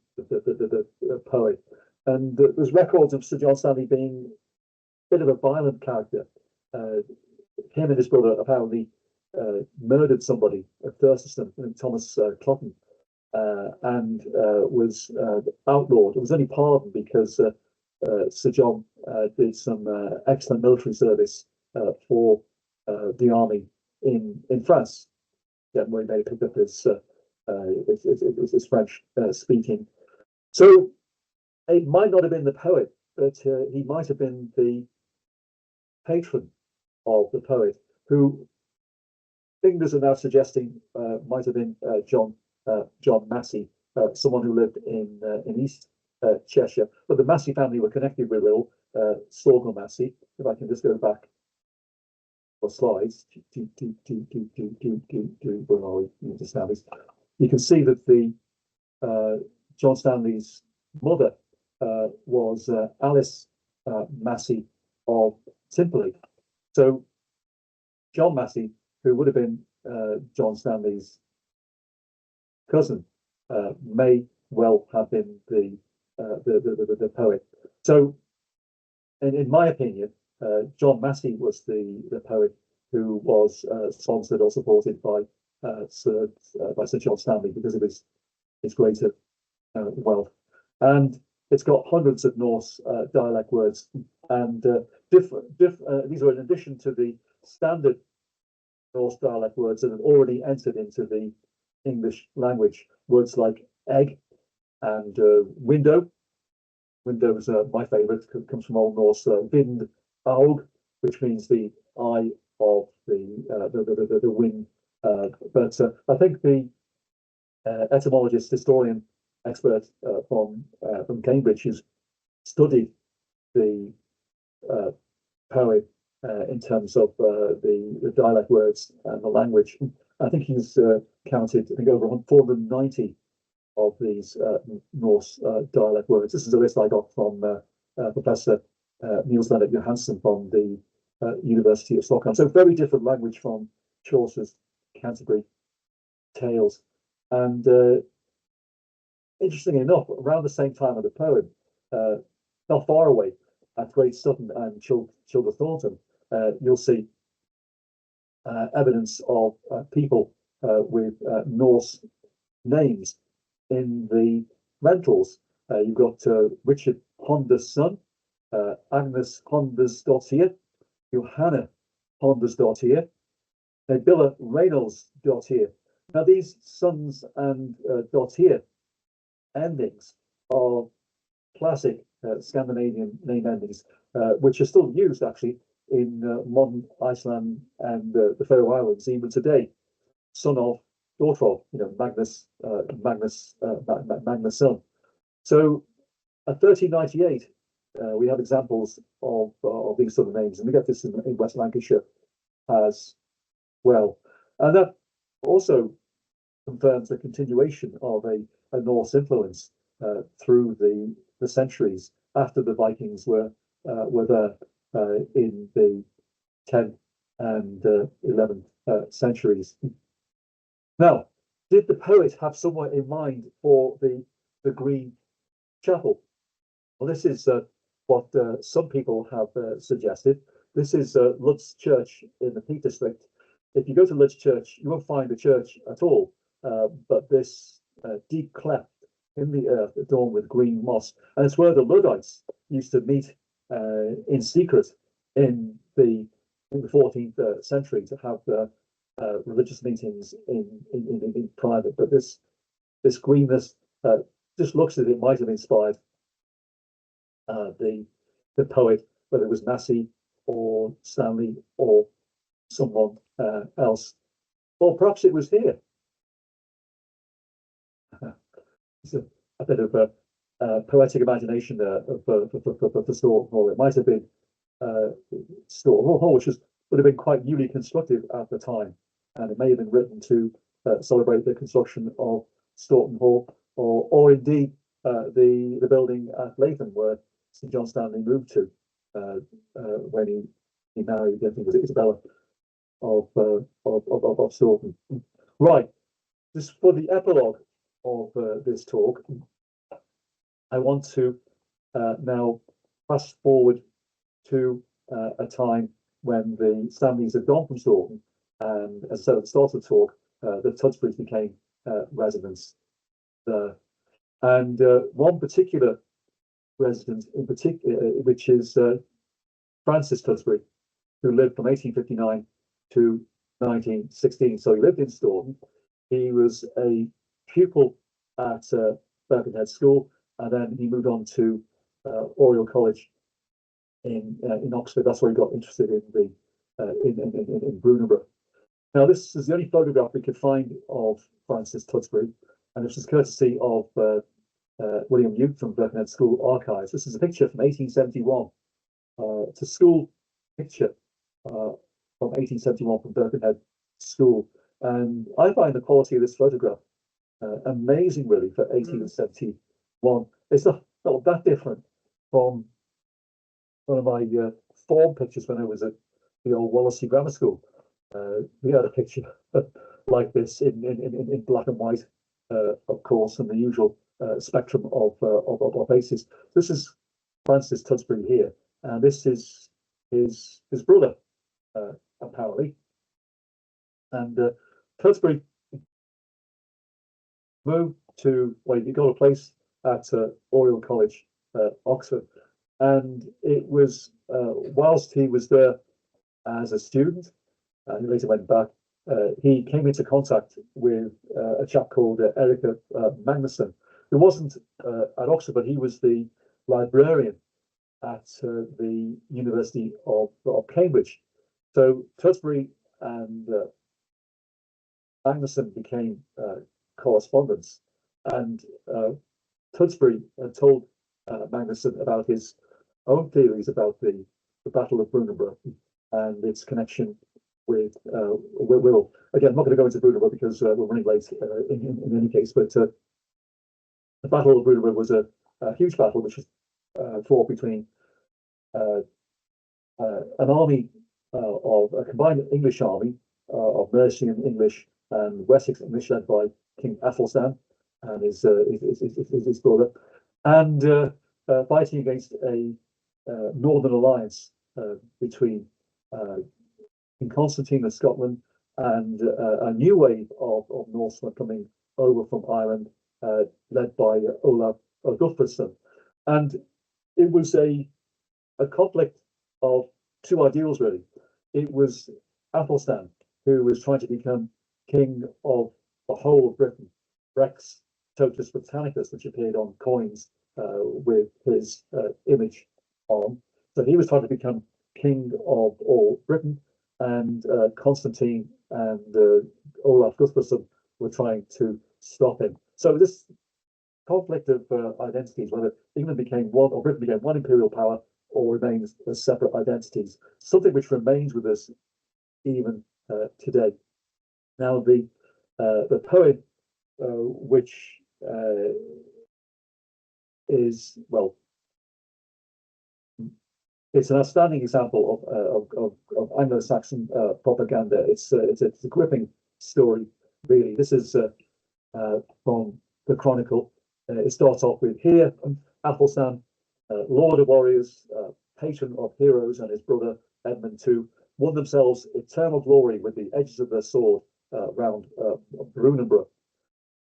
poet? And there's records of Sir John Stanley being a bit of a violent character. Him and his brother apparently murdered somebody at Thurston, Thomas Clotton, and was outlawed. It was only pardoned because Sir John did some excellent military service for the army in France. Yeah, where he may have picked up his French speaking. So it might not have been the poet, but he might have been the patron of the poet, who fingers are now suggesting might have been John Massey, someone who lived in East Cheshire. But the Massey family were connected with Wirral, Sorghum Massey. If I can just go back for slides, where are we? Into Stanleys. You can see that the John Stanley's mother was Alice Massey of Timperley. So John Massey, who would have been John Stanley's cousin, may well have been the poet. So, in my opinion, John Massey was the poet who was sponsored or supported by Sir John Stanley because of his greater wealth. And it's got hundreds of Norse dialect words, and these are in addition to the standard Norse dialect words that have already entered into the English language. Words like egg and window. Window is my favourite. Comes from Old Norse vind aug, which means the eye of the wind. But I think the etymologist, historian, expert from Cambridge, who's studied the poem in terms of the dialect words and the language. I think he's counted, I think, over 490 of these Norse dialect words. This is a list I got from Professor Niels Lennart Johansson from the University of Stockholm. So very different language from Chaucer's Canterbury Tales. And interestingly enough, around the same time of the poem, not far away at Great Sutton and Childer Thornton, you'll see evidence of people with Norse names in the rentals. You've got Richard Honda's son, Agnes Honda's daughter, Johanna Honda's daughter, Nabila Reynolds' daughter. Now, these sons and daughter endings are classic Scandinavian name endings, which are still used actually in modern Iceland and the Faroe Islands even today. Son of, daughter of, Magnus son. So at 1398, we have examples of these sort of names, and we get this in West Lancashire as well. And that also confirms the continuation of a Norse influence through the centuries after the Vikings were there in the 10th and 11th centuries. Now, did the poet have someone in mind for the Green Chapel? Well, this is what some people have suggested. This is Lud's Church in the Peak District. If you go to Lud's Church, you won't find a church at all, but this deep cleft in the earth adorned with green moss. And it's where the Luddites used to meet in secret in the 14th century to have religious meetings in private. But this greenness just looks as if it might have inspired the poet, whether it was Massey or Stanley or someone else, or perhaps it was here. It's a bit of a poetic imagination for Storeton Hall. It might have been Storeton Hall, which would have been quite newly constructed at the time, and it may have been written to celebrate the construction of Storeton Hall, or indeed the building at Latham where St John Stanley moved to when he married, I think it was Isabella of Storeton. Right, just for the epilogue of this talk, I want to now fast forward to a time when the Stanleys had gone from Storeton, and as I said at the start of the talk, the Tudsburys became residents there. And one particular resident in particular, which is Francis Tudsbury, who lived from 1859 to 1916. So he lived in Storeton. He was a pupil at Birkenhead School, and then he moved on to Oriel College in Oxford. That's where he got interested in the in Brunanburh. Now, this is the only photograph we could find of Francis Tudsbury, and this is courtesy of William Ute from Birkenhead School Archives. This is a picture from 1871. It's a school picture from 1871 from Birkenhead School, and I find the quality of this photograph amazing, really, for 1871. It's not that different from one of my form pictures when I was at the old Wallasey Grammar School. We had a picture like this in black and white, of course, and the usual spectrum of faces. This is Francis Tudsbury here, and this is his brother, apparently. And Tudsbury moved to, well, he got a place at Oriel College Oxford. And it was whilst he was there as a student, and he later went back, he came into contact with a chap called Erika Magnusson, who wasn't at Oxford, but he was the librarian at the University of Cambridge. So Tutbury and Magnusson became correspondents, and Tutbury had told Magnusson about his own theories about the Battle of Brunanburh and its connection with Wirral. Again, I'm not going to go into Brunanburh because we're running late in any case, but the Battle of Brunanburh was a huge battle which was fought between an army of a combined English army of Mercian English and Wessex English, led by King Athelstan and his brother, and fighting against a northern alliance between King Constantine of Scotland and a new wave of Norsemen coming over from Ireland, led by Olaf Guthbrandsson. And it was a conflict of two ideals, really. It was Athelstan, who was trying to become king of the whole of Britain, Rex Totus Britannicus, which appeared on coins with his image on. So he was trying to become king of all Britain, and Constantine and Olaf Guthbrandsson were trying to stop him. So this conflict of identities, whether England became one or Britain became one imperial power or remains as separate identities, something which remains with us even today. Now, the poem, which is, well, it's an outstanding example of Anglo-Saxon propaganda. It's a gripping story, really. This is from the Chronicle. It starts off with, "Here, Athelstan, lord of warriors, patron of heroes, and his brother Edmund too, won themselves eternal glory with the edges of their sword round Brunanburh."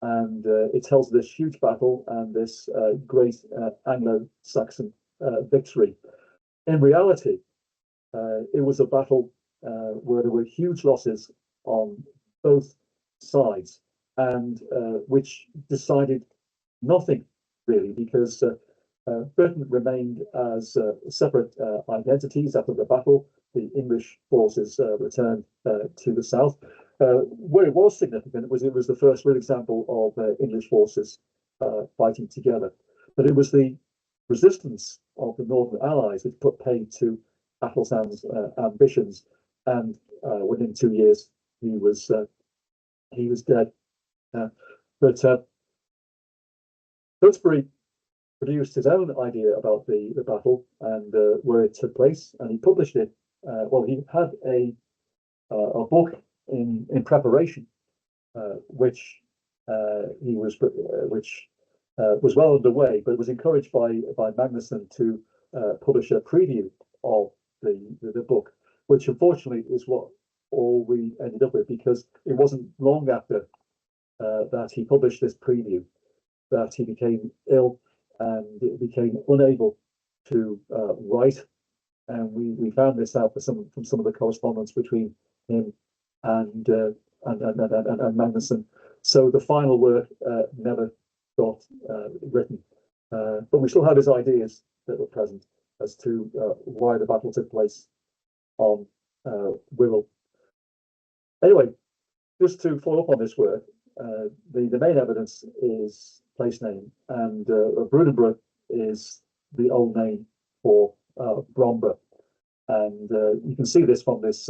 And it tells this huge battle and this great Anglo-Saxon victory. In reality, it was a battle where there were huge losses on both sides, and which decided nothing really, because Britain remained as separate identities after the battle. The English forces returned to the south. Where it was significant was it was the first real example of English forces fighting together. But it was the resistance of the Northern Allies which put paid to Athelstan's ambitions, and within 2 years he was dead. But Tutbury produced his own idea about the battle and where it took place, and he published it. Well, he had a book in preparation, which was well underway, but was encouraged by Magnusson to publish a preview of the book, which unfortunately is what all we ended up with, because it wasn't long after that he published this preview that he became ill and became unable to write. And we found this out from some of the correspondence between him and Magnusson. So the final work never got written, but we still have his ideas that were present as to why the battle took place on Wirral. Anyway, just to follow up on this work, the main evidence is place name, and Brunanburh is the old name for Bromburh, and you can see this from this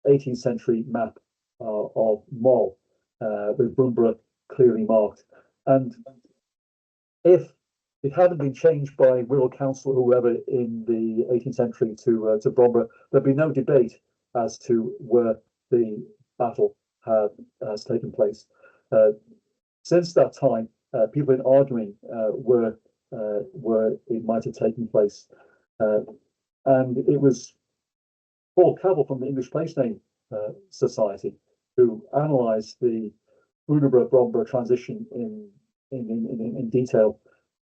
18th century map of Mull, with Brunanburh clearly marked. And if it hadn't been changed by Wirral Council or whoever in the 18th century to Bromburh, there'd be no debate as to where the battle has taken place. Since that time, people have been arguing where it might have taken place, and it was Paul Cabell from the English Place Name Society who analysed the Brunanburh-Bromburh transition in detail,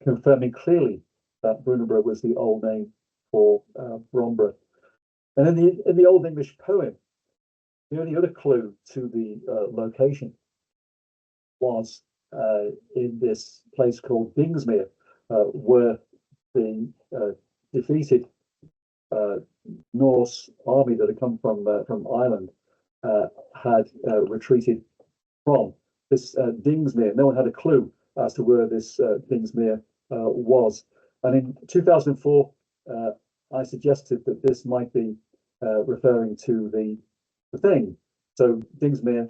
confirming clearly that Brunanburh was the old name for Bromburh. And in the Old English poem, the only other clue to the location was in this place called Dingsmere, where the defeated Norse army that had come from Ireland had retreated from. This Dingsmere, no one had a clue as to where this Dingsmere was. And in 2004, I suggested that this might be referring to the thing. So Dingsmere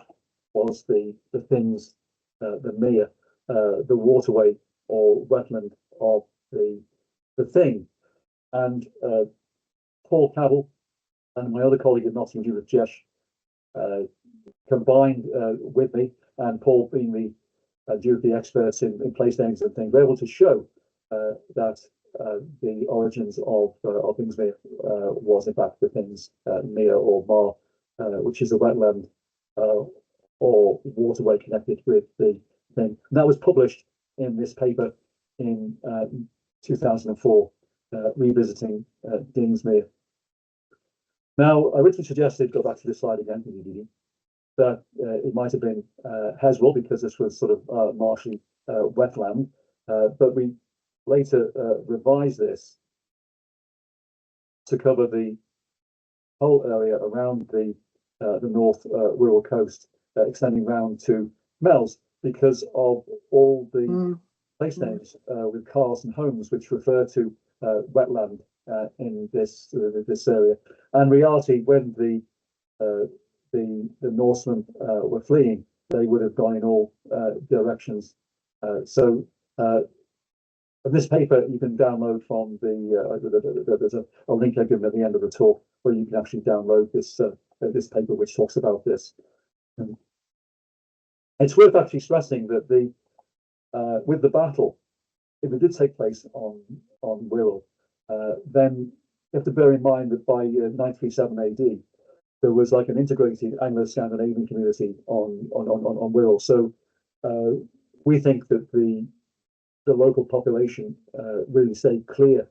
was the things, the mere, the waterway or wetland of the thing. And Paul Cabell and my other colleague at Nottingham, Judith Jesh, combined with me, and Paul being the experts in place names and things, were able to show that the origins of Dingsmere was in fact the things mere or mar, which is a wetland or waterway connected with the thing. And that was published in this paper in 2004, revisiting Dingsmere. Now, I originally suggested, go back to this slide again, that it might have been Heswell, because this was sort of marshy wetland, but we later revised this to cover the whole area around the North Wirral coast, extending round to Mells, because of all the place names with cars and homes which refer to wetland in this area. And reality, when the Norsemen were fleeing, they would have gone in all directions. So this paper you can download from there's a link I give at the end of the talk where you can actually download this paper which talks about this. It's worth actually stressing that with the battle, if it did take place on Wirral, then you have to bear in mind that by 937 AD, there was like an integrated Anglo-Scandinavian community on Wirral. So we think that the local population really stayed clear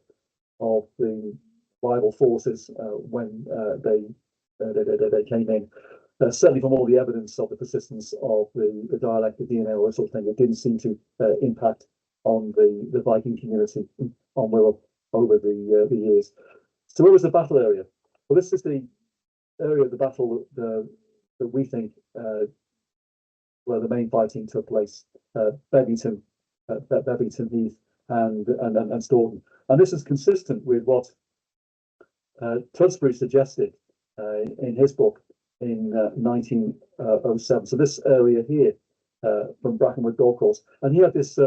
of the rival forces when they came in. Certainly from all the evidence of the persistence of the dialect, the DNA, or sort of thing, it didn't seem to impact on the Viking community on Wirral over the years. So where was the battle area? Well, this is the area of the battle that we think where the main fighting took place, Bevington Heath and Storeton. And this is consistent with what Tudsbury suggested in his book in 1907. So this area here from Brackenwood Golf Course. And he had this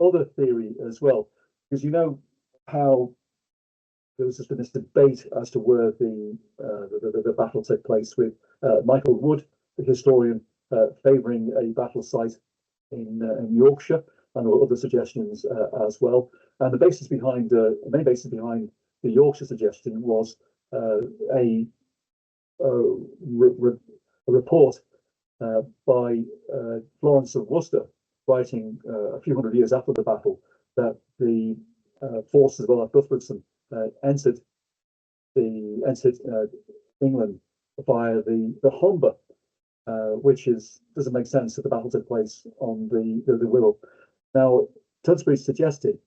other theory as well, because you know how there was just been this debate as to where the battle took place, with Michael Wood, the historian, favouring a battle site in Yorkshire, and other suggestions as well. And the basis behind the main basis behind the Yorkshire suggestion was a report by Florence of Worcester, writing a few hundred years after the battle, that the forces of Olaf Guthbrandsson entered England via the Humber, which doesn't make sense if the battle took place on the Wirral. Now, Tudsbury suggested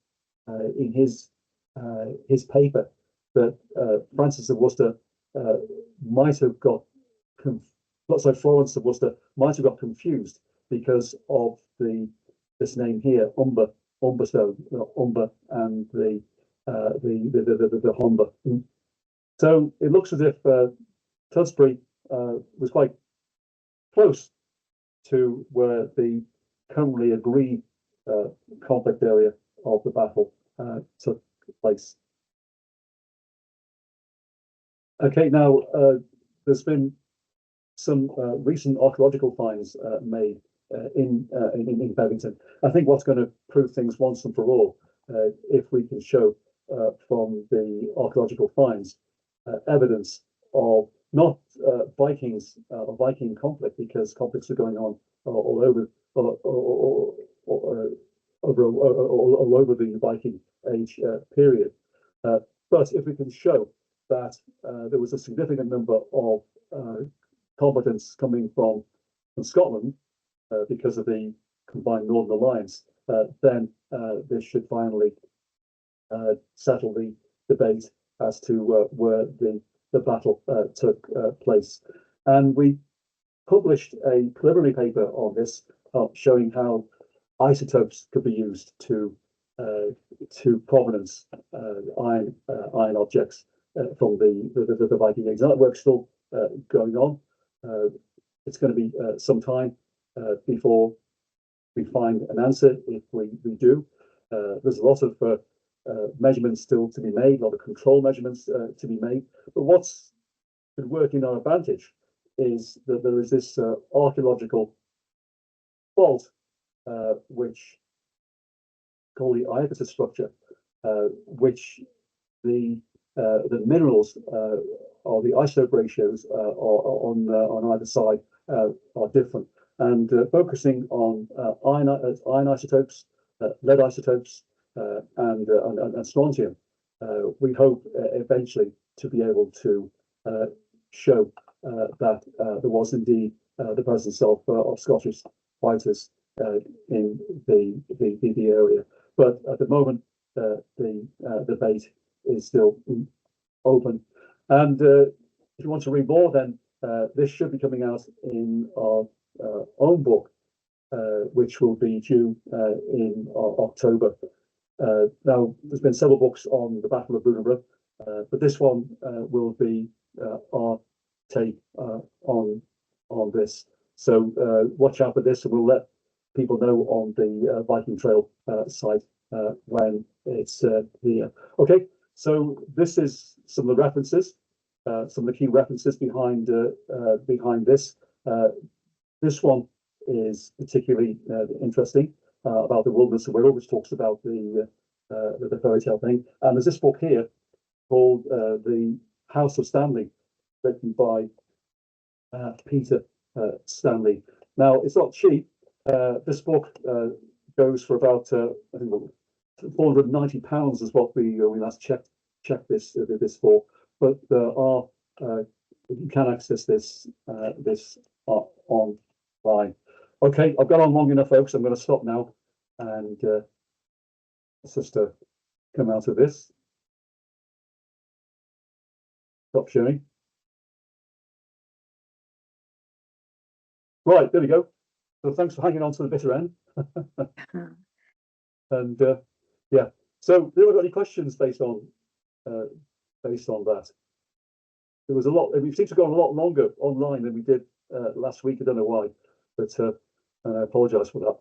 in his paper that Francis of Worcester might have got Florence of Worcester might have got confused because of this name here, Umberstone, Umber, and the Humber. So it looks as if Tudsbury was quite close to where the currently agreed conflict area of the battle took place. Okay, now there's been some recent archaeological finds made in Bevington. I think what's going to prove things once and for all, if we can show from the archaeological finds evidence of not Vikings or Viking conflict, because conflicts are going on all all over the Viking Age period. But if we can show that there was a significant number of combatants coming from Scotland because of the combined Northern Alliance, then this should finally settle the debate as to where the battle took place. And we published a preliminary paper on this, showing how isotopes could be used to provenance iron objects from the Viking Age. That work's still going on. It's going to be some time before we find an answer. If we do, there's a lot of measurements still to be made, a lot of control measurements to be made. But what's been working on our advantage is that there is this archaeological fault, which called the Iapetus structure, which the minerals or the isotope ratios on either side are different. And focusing on iron isotopes, lead isotopes, and strontium, we hope eventually to be able to show that there was indeed the presence of Scottish fighters in the area. But at the moment, the debate is still open. And if you want to read more, then this should be coming out in our own book, which will be due in October. Now, there's been several books on the Battle of Brunanburh, but this one will be our take on this. So watch out for this, and we'll let people know on the Viking Trail site when it's here. Okay, so this is some of the references, some of the key references behind this. This one is particularly interesting about the wilderness of Wirral, which talks about the fairy tale thing. And there's this book here called The House of Stanley, written by Peter Stanley. Now, it's not cheap. This book goes for about I think £490 is what we last checked this for. But you can access this online. Okay, I've gone on long enough, folks. I'm going to stop now and let's just come out of this. Stop sharing. Right, there we go. So thanks for hanging on to the bitter end. And yeah, so have we got any questions based on that? There was a lot. We seem to have gone a lot longer online than we did last week. I don't know why, but I apologise for that.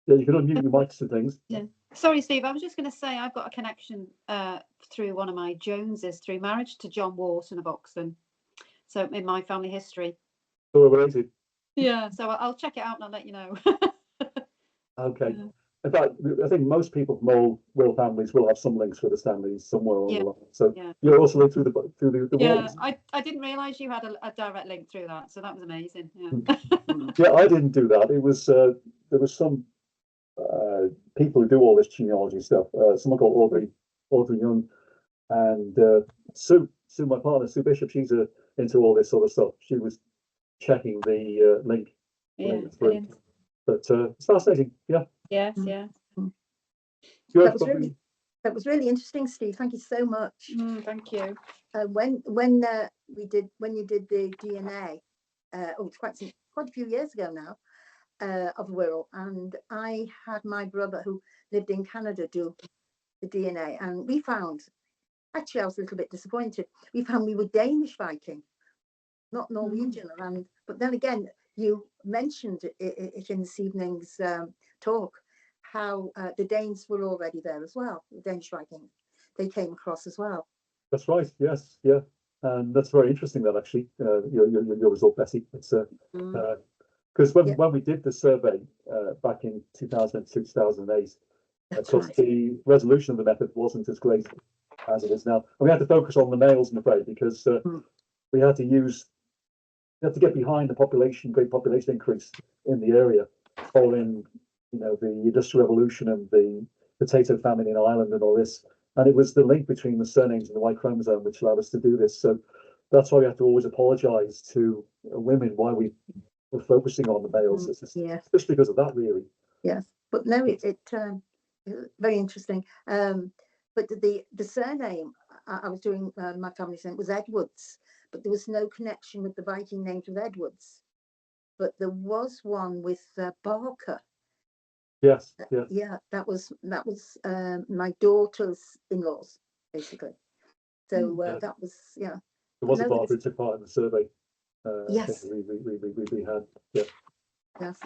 Yeah, you can unmute your mics and things. Yeah. Sorry, Steve. I was just going to say I've got a connection through one of my Joneses through marriage to John Wharton of Oxon. So in my family history. Oh, related. Yeah. So I'll check it out and I'll let you know. Okay. In fact, I think most people from all Wirral families will have some links with the Stanleys somewhere along the line. So you're also linked through the yeah, walls. I didn't realise you had a direct link through that, so that was amazing. Yeah. Yeah, I didn't do that. It was there was some people who do all this genealogy stuff. Someone called Audrey Young, and Sue, my partner, Sue Bishop. She's into all this sort of stuff. She was checking the link. Yeah, through. But it's fascinating. Yeah. Yes, yeah. Good. That was really interesting, Steve. Thank you so much. Thank you. When you did the DNA, it's quite a few years ago now, of Wirral, and I had my brother who lived in Canada do the DNA, and we found, actually I was a little bit disappointed, we found we were Danish Viking, not Norwegian. And but then again, you mentioned it in this evening's talk, how the Danes were already there as well. The Danish Vikings, they came across as well. That's right. Yes. Yeah. And that's very interesting. That actually, your result, Bessie. It's because when we did the survey back in 2002, 2008, of course, the resolution of the method wasn't as great as it is now. And we had to focus on the males, I'm afraid, because we had to get behind the great population increase in the area. following, the Industrial Revolution and the potato famine in Ireland and all this. And it was the link between the surnames and the Y chromosome which allowed us to do this. So that's why we have to always apologise to women why we were focusing on the males. It's just because of that, really. Yes, but no, it very interesting. But the surname I was doing, my family's name was Edwards, but there was no connection with the Viking names of Edwards. But there was one with Barker. Yes. Yeah, that was my daughter's in-laws, basically. So that was, There was a Barker who took part in the survey. Yes. We had. Yeah. Yes.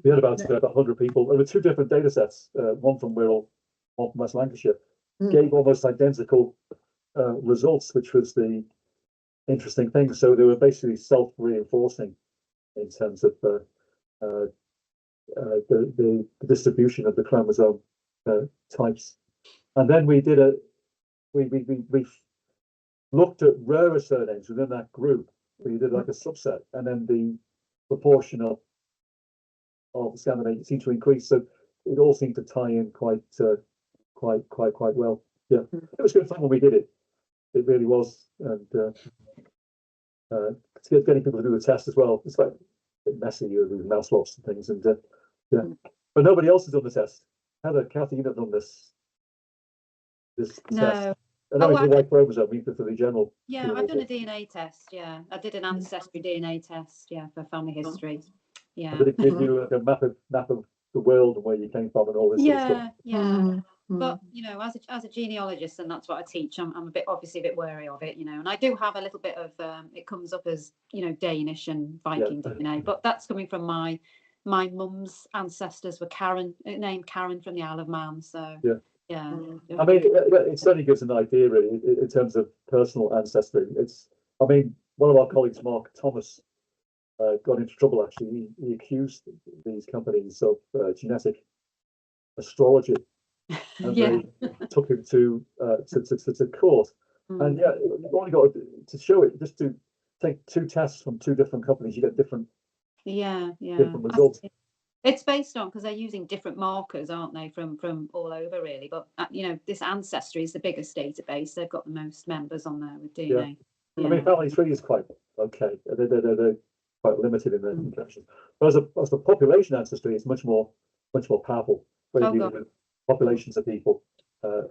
We had about 100 people. There were two different data sets, one from Wirral, one from West Lancashire, gave almost identical results, which was the interesting thing. So they were basically self-reinforcing in terms of the distribution of the chromosome types. And then we looked at rarer surnames within that group. We did like a subset, and then the proportion of Scandinavian seemed to increase. So it all seemed to tie in quite well. Yeah, it was good fun when we did it. It really was, and getting people to do the test as well. It's like a bit messy with mouse swaps and things, and but nobody else has done the test. Heather, Cathy, you've done this No. test. I know it's the Y chromosome, for the general. Yeah, I've done a DNA test. Yeah, I did an ancestry DNA test. Yeah, for family history. Yeah. But it gives you like a map of the world and where you came from and all this sort of stuff. Yeah. But as a genealogist, and that's what I teach, I'm obviously a bit wary of it, and I do have a little bit of it comes up as Danish and Viking DNA, but that's coming from my mum's ancestors were named Karen from the Isle of Man. So yeah. I mean, it certainly gives an idea, really, in terms of personal ancestry. One of our colleagues, Mark Thomas, got into trouble. Actually, he accused these companies of genetic astrology, and they took him to court. And you've only got to show it, just to take two tests from two different companies, you get different different results. It's based on, because they're using different markers, aren't they, from all over, really. But this ancestry is the biggest database. They've got the most members on there with DNA. Family tree is quite okay. They're quite limited in their connections. But as the population ancestry, it's much more powerful. With populations of people,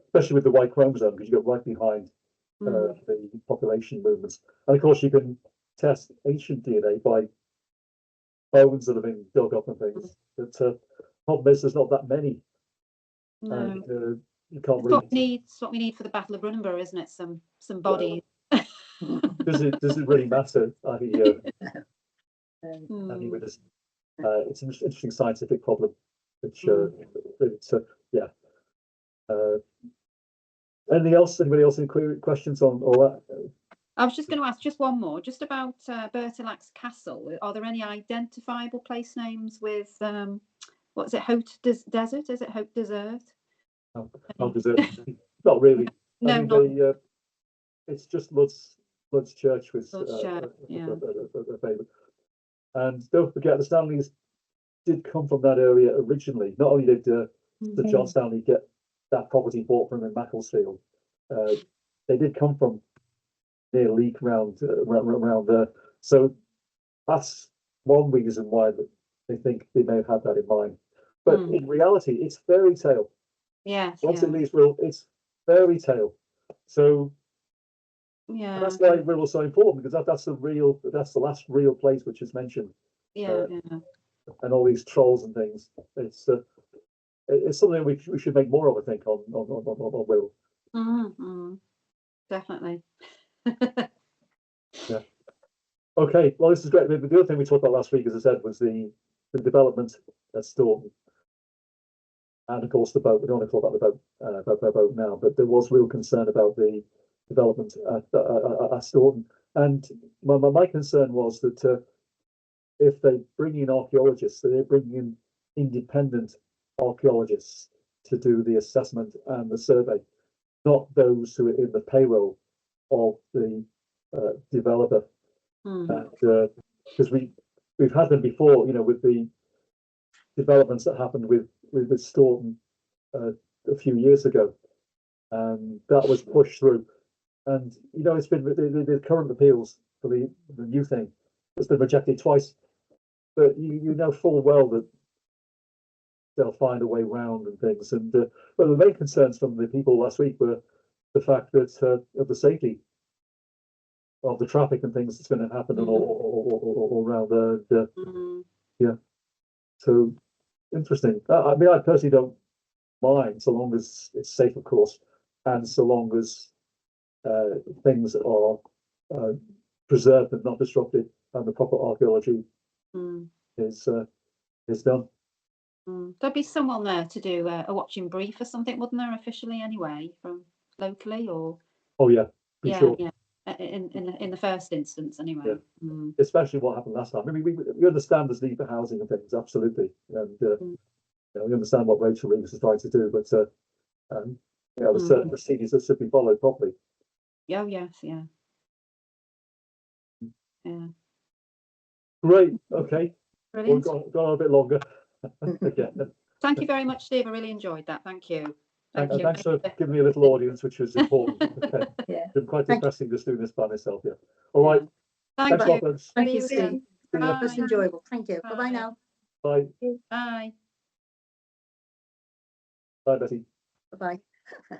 especially with the Y chromosome, because you go right behind the population movements. And of course, you can test ancient DNA by bones that have been dug up and things. But problem is, there's not that many. No. And you can't it's really. what we need for the Battle of Brunanburh, isn't it? Some bodies. Does it really matter? With this, it's an interesting scientific problem. Which anything else? Anybody else any questions on all that? I was just going to ask just one more, just about Bertilax Castle. Are there any identifiable place names with what is it? Haute Desert? Is it Haute Desert? Haute Desert? Not really. No, it's just Lud's Church was Lud's Church, a favourite. And don't forget, the Stanleys did come from that area originally. Not only did Sir John Stanley get that property bought from him in Macclesfield, they did come from near Leek around there. So that's one reason why they think they may have had that in mind. But in reality, it's fairy tale. Yes. Once it leaves Wirral, it's fairy tale. So that's why Wirral is so important, because that's the last real place which is mentioned. And all these trolls and things. It's something we should make more of, I think, on Wirral. Definitely. Okay. Well, this is great. The other thing we talked about last week, as I said, was the development at Storeton, and of course the boat. We don't want to talk about the boat now, but there was real concern about the development at Storeton, and my concern was that if they bring in archaeologists, so they bring in independent archaeologists to do the assessment and the survey, not those who are in the payroll of the developer. Because we've had them before, with the developments that happened with Storeton a few years ago, and that was pushed through. And you know, it's been the current appeals for the new thing has been rejected twice, but you know full well that they'll find a way round and things. And but the main concerns from the people last week were the fact that of the safety of the traffic and things that's going to happen all around there. Yeah, so interesting. I mean, I personally don't mind so long as it's safe, of course, and so long as things are preserved and not disrupted, and the proper archaeology is done. There'd be someone there to do a watching brief or something, wouldn't there, officially anyway, from locally or? Oh yeah, be sure. Yeah. In the first instance, anyway. Yeah. Especially what happened last time. I mean, we understand there's need for housing and things, absolutely, and you know, we understand what Rachel Reeves is trying to do, but you know, there's certain procedures that should be followed properly. Oh yes, yeah. Great. Okay. Brilliant. Well, we've gone on a bit longer. Okay. Thank you very much, Steve. I really enjoyed that. Thank you. Thanks for giving me a little audience, which was important. Okay. Yeah. It's been quite depressing just doing this by myself. Yeah. All right. Thank Thanks, you. folks. Thank See you, you Steve. soon. That was Bye. enjoyable. Thank you. Bye. Bye-bye now. Bye. Bye. Bye, Betty. Bye-bye.